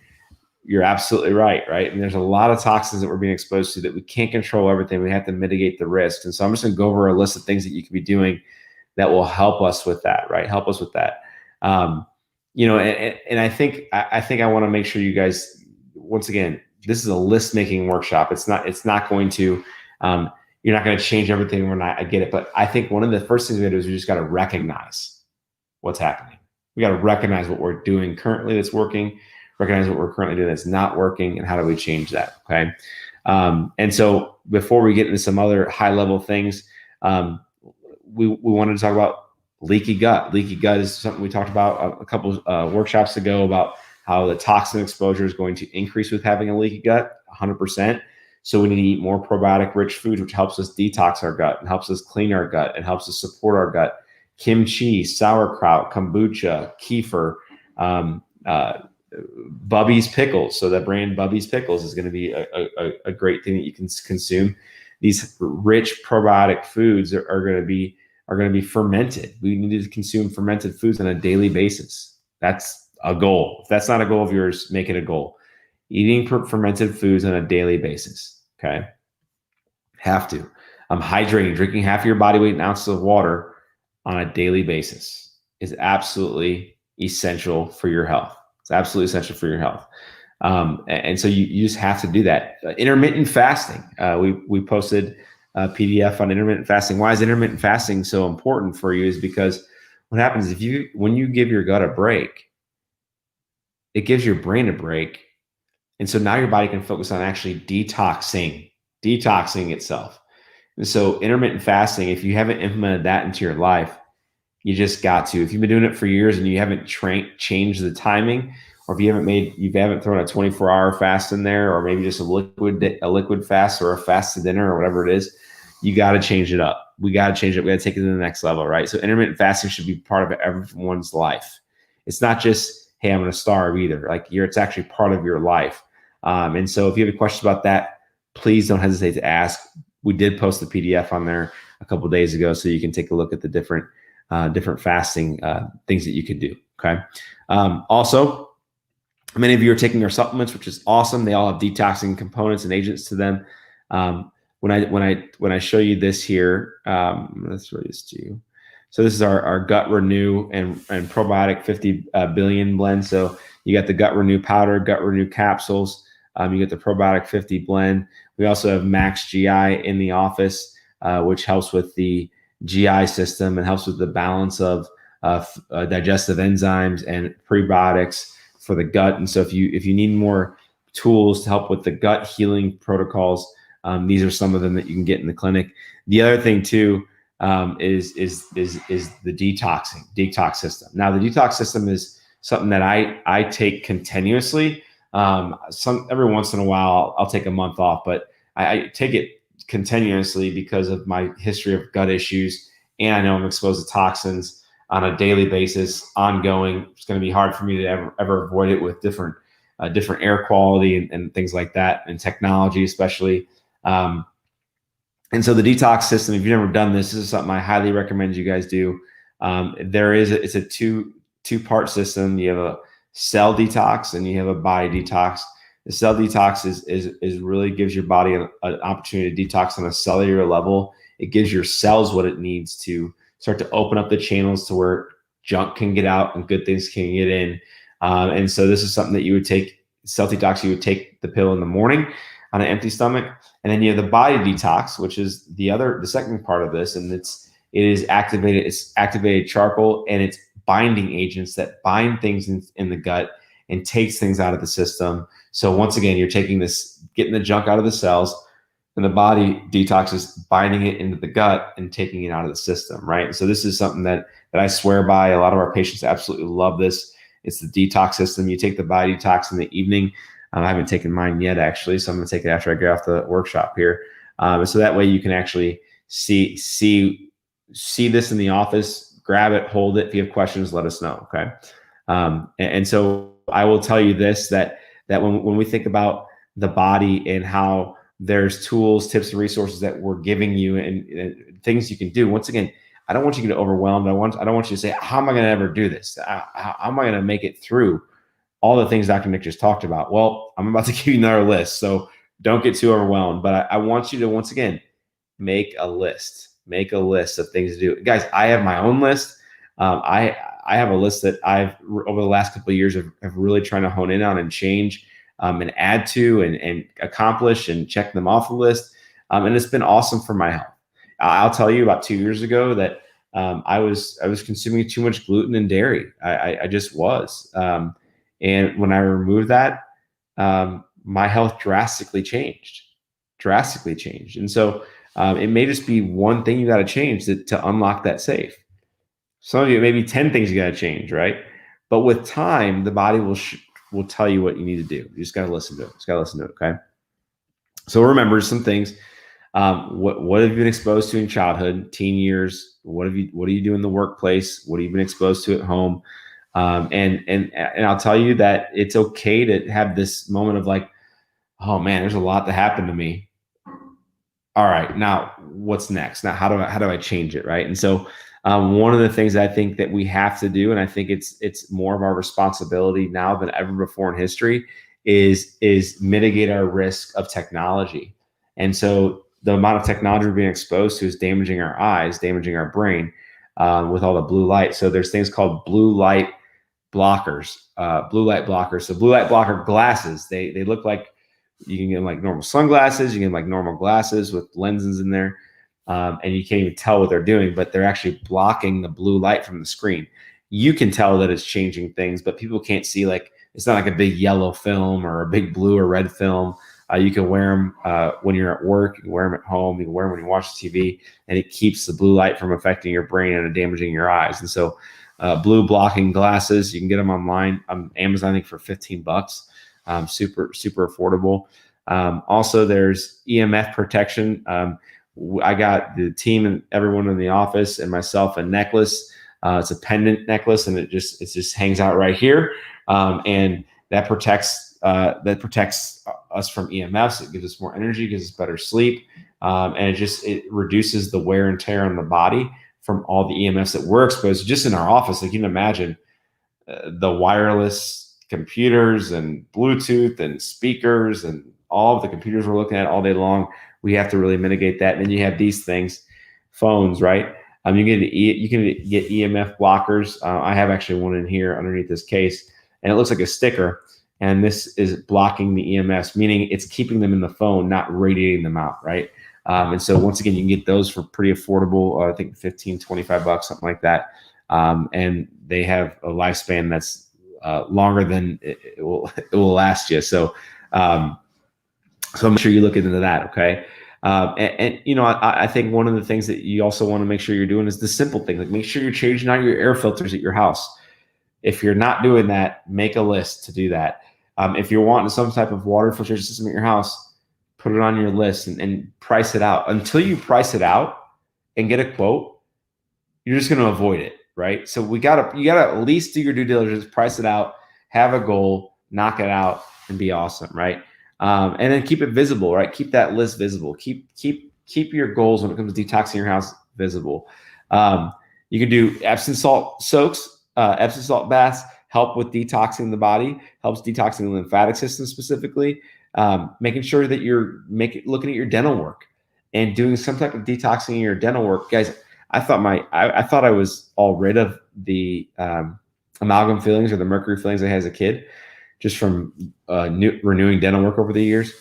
You're absolutely right? And there's a lot of toxins that we're being exposed to that we can't control everything. We have to mitigate the risks. And so I'm just going to go over a list of things that you can be doing that will help us with that, right? Help us with that. And I think I want to make sure you guys, once again, this is a list making workshop. It's not going to, you're not going to change everything overnight. I get it. But I think one of the first things we got to do is we just got to recognize what's happening. We got to recognize what we're doing currently that's working, recognize what we're currently doing that's not working, and how do we change that, okay? And so before we get into some other high-level things, we wanted to talk about leaky gut. Leaky gut is something we talked about a couple workshops ago about how the toxin exposure is going to increase with having a leaky gut, 100%. So we need to eat more probiotic-rich foods, which helps us detox our gut and helps us clean our gut and helps us support our gut. Kimchi, sauerkraut, kombucha, kefir, Bubby's Pickles. So the brand Bubby's Pickles is going to be a great thing that you can consume. These rich probiotic foods are going to be fermented. We need to consume fermented foods on a daily basis. That's a goal. If that's not a goal of yours, make it a goal. Eating fermented foods on a daily basis. Okay. Have to. Hydrating, drinking half of your body weight in ounces of water on a daily basis is absolutely essential for your health. It's absolutely essential for your health. And so you just have to do that. Intermittent fasting. We posted a PDF on intermittent fasting. Why is intermittent fasting so important for you? Is because what happens when you give your gut a break, it gives your brain a break. And so now your body can focus on actually detoxing itself. And so intermittent fasting, if you haven't implemented that into your life, you just got to. If you've been doing it for years and you haven't changed the timing, or if you haven't thrown a 24-hour fast in there, or maybe just a liquid fast or a fasted dinner or whatever it is, you got to change it up. We got to change it. We got to take it to the next level, right? So intermittent fasting should be part of everyone's life. It's not just, hey, I'm going to starve either. It's actually part of your life. And so if you have any questions about that, please don't hesitate to ask. We did post the PDF on there a couple of days ago, so you can take a look at the different fasting things that you could do. Okay. Also, many of you are taking our supplements, which is awesome. They all have detoxing components and agents to them. When I show you this here, let's show this to you. So this is our Gut Renew and probiotic 50 billion blend. So you got the Gut Renew powder, Gut Renew capsules. You get the probiotic 50 blend. We also have Max GI in the office, which helps with the GI system and helps with the balance of digestive enzymes and prebiotics for the gut. And so if you need more tools to help with the gut healing protocols, these are some of them that you can get in the clinic. The other thing too, is the detox system. Now, the detox system is something that I take continuously. Every once in a while, I'll take a month off, but I take it continuously because of my history of gut issues, and I know I'm exposed to toxins on a daily basis, ongoing. It's going to be hard for me to ever avoid it with different air quality and things like that, and technology especially. And so the detox system, if you've never done this is something I highly recommend you guys do. It's a two-part system. You have a cell detox and you have a body detox. The cell detox is really gives your body an opportunity to detox on a cellular level. It gives your cells what it needs to start to open up the channels to where junk can get out and good things can get in. And so this is something that you would take, cell detox, you would take the pill in the morning on an empty stomach. And then you have the body detox, which is the second part of this. And it's activated charcoal, and it's binding agents that bind things in the gut and takes things out of the system. So once again, you're taking this, getting the junk out of the cells, and the body detox is binding it into the gut and taking it out of the system, right? So this is something that I swear by. A lot of our patients absolutely love this. It's the detox system. You take the body detox in the evening. I haven't taken mine yet, actually, so I'm going to take it after I get off the workshop here. So that way you can actually see this in the office, grab it, hold it. If you have questions, let us know, okay? And so I will tell you this, that when we think about the body and how there's tools, tips, and resources that we're giving you and things you can do, once again, I don't want you to get overwhelmed. I don't want you to say, how am I going to ever do this? How am I going to make it through all the things Dr. Nick just talked about? Well, I'm about to give you another list, so don't get too overwhelmed. But I want you to, once again, make a list of things to do. Guys, I have my own list. I have a list that I've, over the last couple of years, have really trying to hone in on and change and add to and accomplish and check them off the list. And it's been awesome for my health. I'll tell you, about 2 years ago that I was consuming too much gluten and dairy. I just was. And when I removed that, my health drastically changed. And so it may just be one thing you got to change to unlock that safe. Some of you, maybe 10 things you got to change, right? But with time, the body will tell you what you need to do. You just got to listen to it. Okay. So remember some things. What have you been exposed to in childhood, teen years? What do you do in the workplace? What have you been exposed to at home? And I'll tell you that it's okay to have this moment of like, oh man, there's a lot that happened to me. All right, now what's next? Now how do I change it, right? And so one of the things I think that we have to do, and I think it's more of our responsibility now than ever before in history, is mitigate our risk of technology. And so the amount of technology we're being exposed to is damaging our eyes, damaging our brain with all the blue light. So there's things called blue light blockers. So blue light blocker glasses, they look like, you can get them like normal sunglasses, you can get like normal glasses with lenses in there, and you can't even tell what they're doing, but they're actually blocking the blue light from the screen. You can tell that it's changing things, but people can't see, like, it's not like a big yellow film or a big blue or red film. You can wear them when you're at work, you can wear them at home, you can wear them when you watch TV, and it keeps the blue light from affecting your brain and damaging your eyes. And so blue blocking glasses, you can get them online on Amazon, I think, for $15. Super affordable. Also, there's EMF protection. I got the team and everyone in the office and myself a necklace. It's a pendant necklace, and it just hangs out right here, and that protects us from EMFs. It gives us more energy, gives us better sleep, and it reduces the wear and tear on the body from all the EMFs that we're exposed to just in our office. Like, you can imagine the wireless computers and Bluetooth and speakers and all of the computers we're looking at all day long. We have to really mitigate that. And then you have these things, phones, right? You can get EMF blockers. I have actually one in here underneath this case, and it looks like a sticker. And this is blocking the EMFs, meaning it's keeping them in the phone, not radiating them out, right? And so once again, you can get those for pretty affordable. I think $15, $25, something like that. And they have a lifespan that's longer than it will last you. So make sure you look into that. Okay. And you know, I think one of the things that you also want to make sure you're doing is the simple thing. Like make sure you're changing out your air filters at your house. If you're not doing that, make a list to do that. If you're wanting some type of water filtration system at your house, put it on your list and price it out. Until you price it out and get a quote, you're just going to avoid it, right? So you gotta at least do your due diligence, price it out, have a goal, knock it out, and be awesome, right? And then keep it visible, right? Keep that list visible. Keep your goals when it comes to detoxing your house visible. You can do Epsom salt soaks, Epsom salt baths help with detoxing the body, helps detoxing the lymphatic system specifically. Making sure that you're looking at your dental work and doing some type of detoxing in your dental work, guys. I thought I was all rid of the amalgam fillings or the mercury fillings I had as a kid, just from renewing dental work over the years.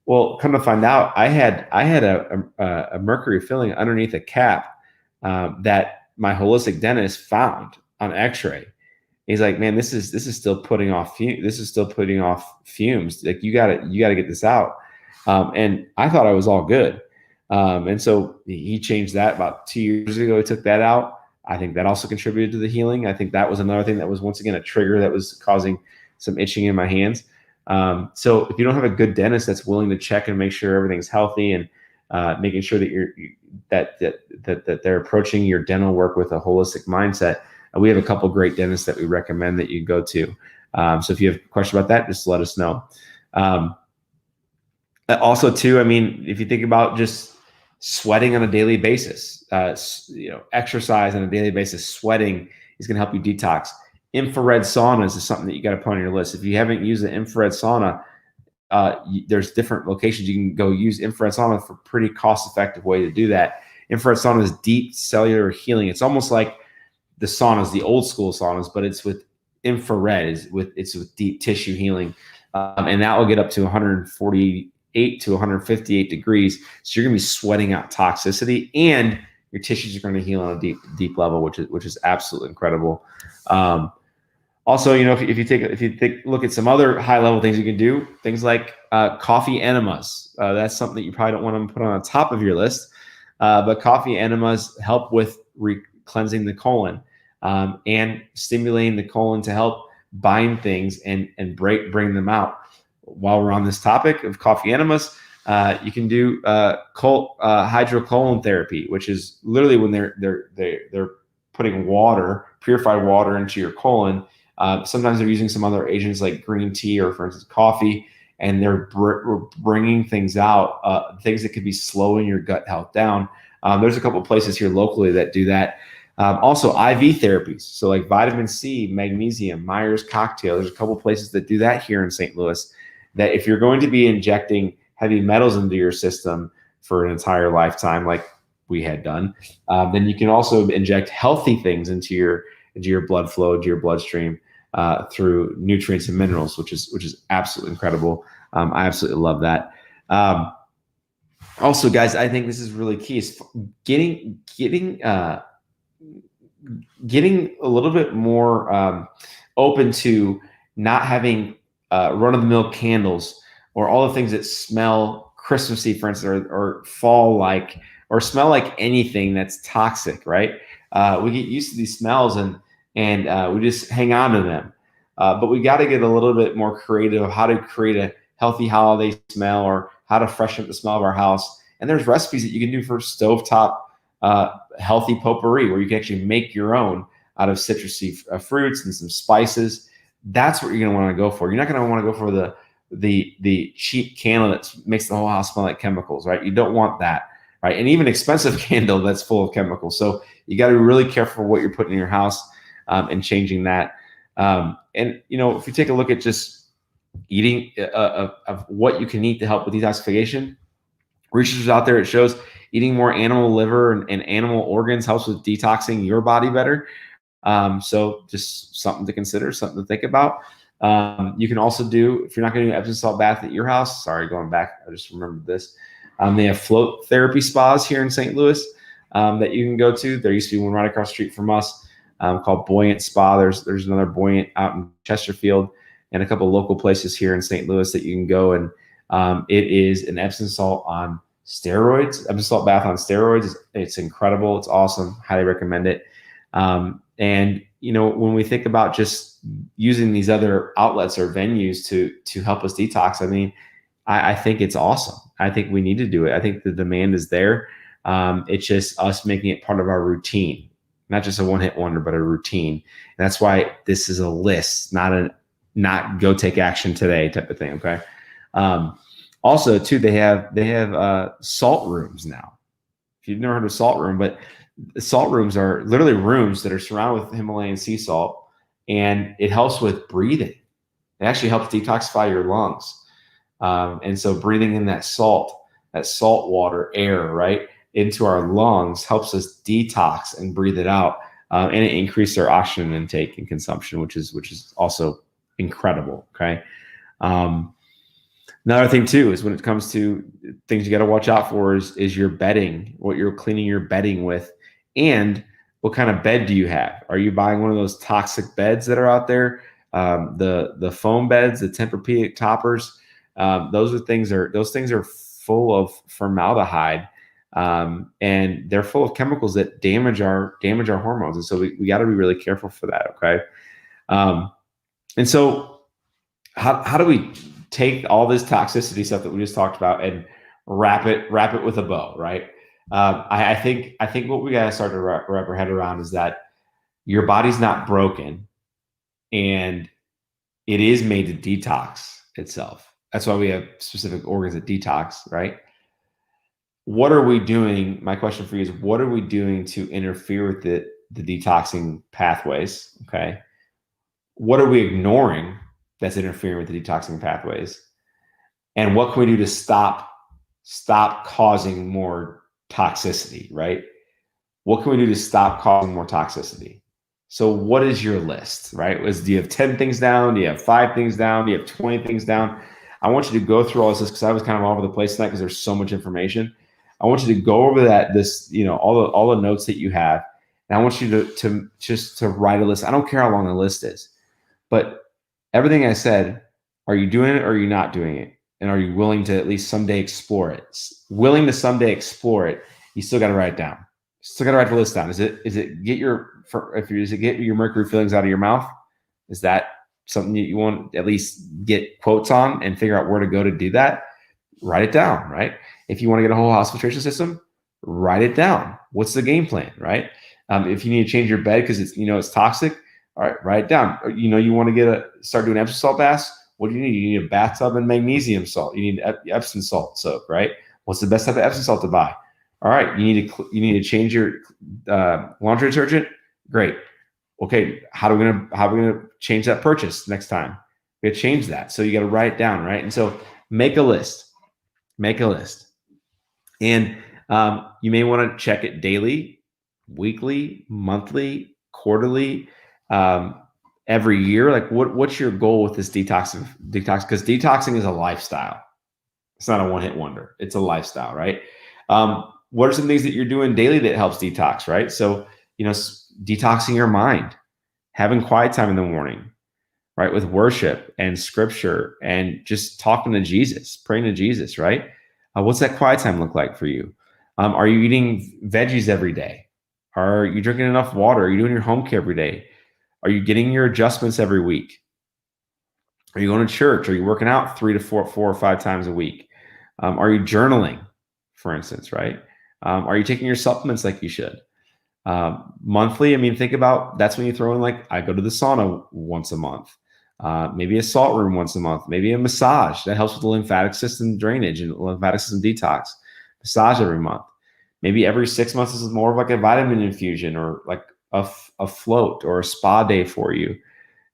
Well, come to find out, I had a mercury filling underneath a cap that my holistic dentist found on X-ray. He's like, man, this is still putting off fumes. Like you gotta get this out. And I thought I was all good. And so he changed that about 2 years ago. He took that out. I think that also contributed to the healing. I think that was another thing that was once again a trigger that was causing some itching in my hands. So if you don't have a good dentist that's willing to check and make sure everything's healthy and making sure that they're approaching your dental work with a holistic mindset, we have a couple great dentists that we recommend that you go to. So if you have a question about that, just let us know. Also, too, I mean, if you think about just sweating on a daily basis, exercise on a daily basis, sweating is going to help you detox. Infrared saunas is something that you got to put on your list. If you haven't used an infrared sauna, there's different locations you can go use infrared sauna for a pretty cost-effective way to do that. Infrared sauna is deep cellular healing. It's almost like the saunas, the old school saunas, but it's with infrared. It's with deep tissue healing, and that will get up to 148 to 158 degrees. So you're going to be sweating out toxicity, and your tissues are going to heal on a deep level, which is absolutely incredible. Also, if you look at some other high level things you can do, things like coffee enemas. That's something that you probably don't want to put on the top of your list, but coffee enemas help with cleansing the colon and stimulating the colon to help bind things and bring them out. While we're on this topic of coffee enemas, you can do hydrocolon therapy, which is literally when they're putting purified water into your colon. Sometimes they're using some other agents like green tea or, for instance, coffee, and they're bringing things out, things that could be slowing your gut health down. There's a couple of places here locally that do that. Also, IV therapies, so like vitamin C, magnesium, Myers cocktail. There's a couple of places that do that here in St. Louis. That if you're going to be injecting heavy metals into your system for an entire lifetime, like we had done, then you can also inject healthy things into your blood flow, into your bloodstream through nutrients and minerals, which is absolutely incredible. I absolutely love that. Also, guys, I think this is really key: is getting a little bit more open to not having run-of-the-mill candles or all the things that smell Christmassy, for instance, or fall-like, or smell like anything that's toxic, right? We get used to these smells and we just hang on to them. But we got to get a little bit more creative of how to create a healthy holiday smell or how to freshen up the smell of our house. And there's recipes that you can do for stovetop healthy potpourri, where you can actually make your own out of citrusy fruits and some spices. That's what you're going to want to go for. You're not going to want to go for the cheap candle that makes the whole house smell like chemicals, right? You don't want that, right? And even expensive candle that's full of chemicals. So you got to be really careful what you're putting in your house and changing that. And if you take a look at just eating of what you can eat to help with detoxification, research is out there. It shows eating more animal liver and animal organs helps with detoxing your body better. So just something to consider, something to think about. You can also do, if you're not going to do an Epsom salt bath at your house, sorry, going back, I just remembered this. They have float therapy spas here in St. Louis that you can go to. There used to be one right across the street from us called Buoyant Spa. There's another Buoyant out in Chesterfield and a couple local places here in St. Louis that you can go. And it is an Epsom salt on steroids, Epsom salt bath on steroids. It's incredible. It's awesome. Highly recommend it. And when we think about just using these other outlets or venues to help us detox, I mean, I think it's awesome. I think we need to do it. I think the demand is there. It's just us making it part of our routine, not just a one-hit wonder, but a routine. And that's why this is a list, not go take action today type of thing. Okay. Also, too, they have salt rooms now. If you've never heard of salt room, but salt rooms are literally rooms that are surrounded with Himalayan sea salt, and it helps with breathing. It actually helps detoxify your lungs. And so breathing in that salt water air, right, into our lungs helps us detox and breathe it out. And it increases our oxygen intake and consumption, which is also incredible. Okay. Another thing too is when it comes to things you got to watch out for is your bedding, what you're cleaning your bedding with, and what kind of bed do you have? Are you buying one of those toxic beds that are out there? The foam beds, the Tempur-Pedic toppers, those things are full of formaldehyde, and they're full of chemicals that damage our hormones, and so we got to be really careful for that. Okay, and so how do we take all this toxicity stuff that we just talked about and wrap it with a bow, right? I think what we got to start to wrap our head around is that your body's not broken, and it is made to detox itself. That's why we have specific organs that detox, right? What are we doing? My question for you is, what are we doing to interfere with the detoxing pathways? Okay. What are we ignoring that's interfering with the detoxing pathways? And what can we do to stop causing more toxicity, right? What can we do to stop causing more toxicity? So what is your list, right? Do you have 10 things down? Do you have 5 things down? Do you have 20 things down? I want you to go through all this because I was kind of all over the place tonight because there's so much information. I want you to go over all the notes that you have. And I want you to just write a list. I don't care how long the list is, but everything I said, are you doing it or are you not doing it? And are you willing to at least someday explore it? Willing to someday explore it, you still got to write it down. Still got to write the list down. Is it get your mercury fillings out of your mouth? Is that something that you want to at least get quotes on and figure out where to go to do that? Write it down, right? If you want to get a whole house filtration system, write it down. What's the game plan, right? If you need to change your bed because it's toxic, all right, write it down. You want to start doing Epsom salt baths. What do you need? You need a bathtub and magnesium salt. You need Epsom salt soap, right? What's the best type of Epsom salt to buy? All right, you need to change your laundry detergent. Great. Okay, how are we gonna change that purchase next time? We gotta change that. So you got to write it down, right? And so make a list. And you may want to check it daily, weekly, monthly, quarterly, every year. Like what's your goal with this detox? Because detoxing is a lifestyle. It's not a one-hit wonder. It's a lifestyle, right? What are some things that you're doing daily that helps detox, right? So, detoxing your mind, having quiet time in the morning, right? With worship and scripture and just talking to Jesus, praying to Jesus, right? What's that quiet time look like for you? Are you eating veggies every day? Are you drinking enough water? Are you doing your home care every day? Are you getting your adjustments every week? Are you going to church? Are you working out 3 to 4 or 5 times a week? Are you journaling, for instance, right? Are you taking your supplements like you should? Monthly, I mean, think about that's when you throw in I go to the sauna once a month, maybe a salt room once a month, maybe a massage that helps with the lymphatic system drainage and lymphatic system detox. Massage every month. Maybe every 6 months is more of a vitamin infusion or a float or a spa day for you.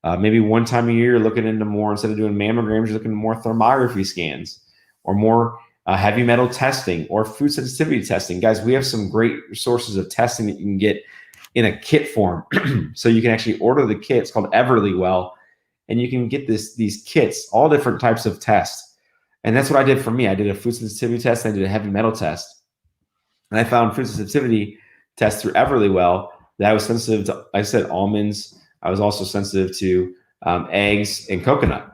Maybe one time a year, you're looking into more, instead of doing mammograms, you're looking at more thermography scans or more heavy metal testing or food sensitivity testing. Guys, we have some great sources of testing that you can get in a kit form. So you can actually order the kit. It's called Everlywell. And you can get these kits, all different types of tests. And that's what I did for me. I did a food sensitivity test. And I did a heavy metal test. And I found food sensitivity test through Everlywell that I was sensitive to, like I said, almonds. I was also sensitive to eggs and coconut.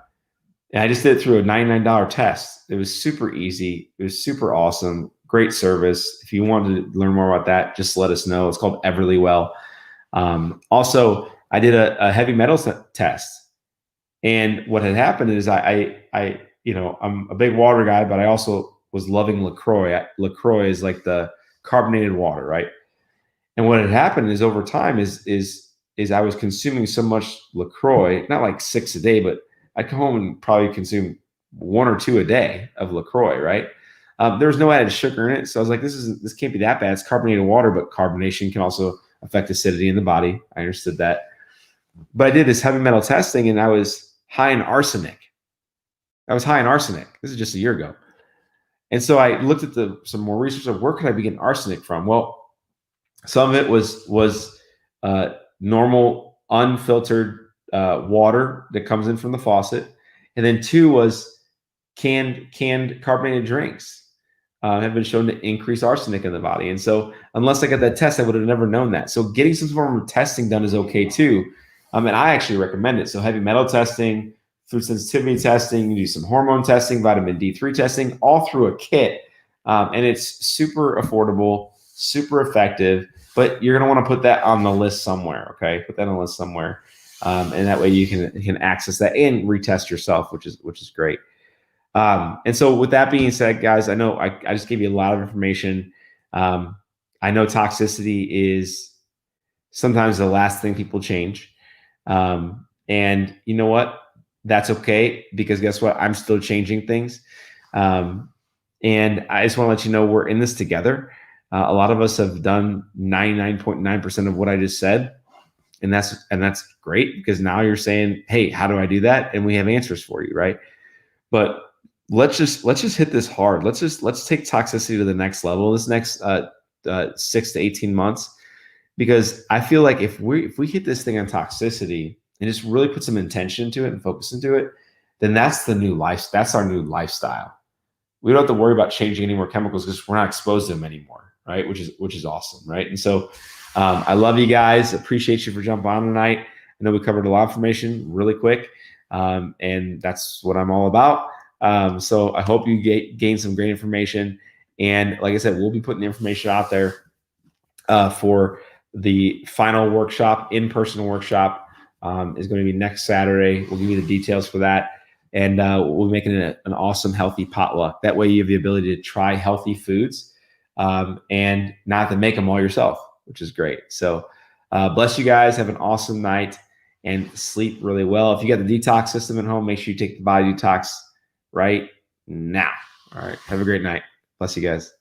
And I just did it through a $99 test. It was super easy. It was super awesome. Great service. If you want to learn more about that, just let us know. It's called Everlywell. Also, I did a heavy metals test, and what had happened is I'm a big water guy, but I also was loving LaCroix. LaCroix is like the carbonated water, right? And what had happened is over time is I was consuming so much LaCroix, not like 6 a day, but I'd come home and probably consume 1 or 2 a day of LaCroix, right? There was no added sugar in it, so I was like, this can't be that bad. It's carbonated water, but carbonation can also affect acidity in the body. I understood that, but I did this heavy metal testing, and I was high in arsenic. This is just a year ago, and so I looked at some more research of where could I be getting arsenic from. Well, some of it was normal unfiltered water that comes in from the faucet, and then 2 was canned carbonated drinks. Have been shown to increase arsenic in the body. And so unless I got that test, I would have never known that. So getting some form of testing done is okay too. And I actually recommend it. So heavy metal testing, food sensitivity testing, you do some hormone testing, vitamin D3 testing, all through a kit. And it's super affordable, super effective, but you're going to want to put that on the list somewhere. Okay. Put that on the list somewhere. And that way you can access that and retest yourself, which is great. And so with that being said, guys, I know I just gave you a lot of information. I know toxicity is sometimes the last thing people change. And you know what? That's okay, because guess what? I'm still changing things. And I just want to let you know we're in this together. A lot of us have done 99.9% of what I just said. And that's great, because now you're saying, hey, how do I do that? And we have answers for you, right? But let's just hit this hard. Let's take toxicity to the next level this next 6 to 18 months, because I feel like if we hit this thing on toxicity and just really put some intention to it and focus into it, then that's the new life. That's our new lifestyle. We don't have to worry about changing any more chemicals because we're not exposed to them anymore, right? Which is awesome, right? And so I love you guys. Appreciate you for jumping on tonight. I know we covered a lot of information really quick, and that's what I'm all about. So I hope you gain some great information. And like I said, we'll be putting the information out there for the final workshop, in-person workshop is going to be next Saturday. We'll give you the details for that. And we'll be making it an awesome, healthy potluck. That way you have the ability to try healthy foods and not have to make them all yourself, which is great. So bless you guys. Have an awesome night and sleep really well. If you got the detox system at home, make sure you take the body detox right now. All right. Have a great night. Bless you guys.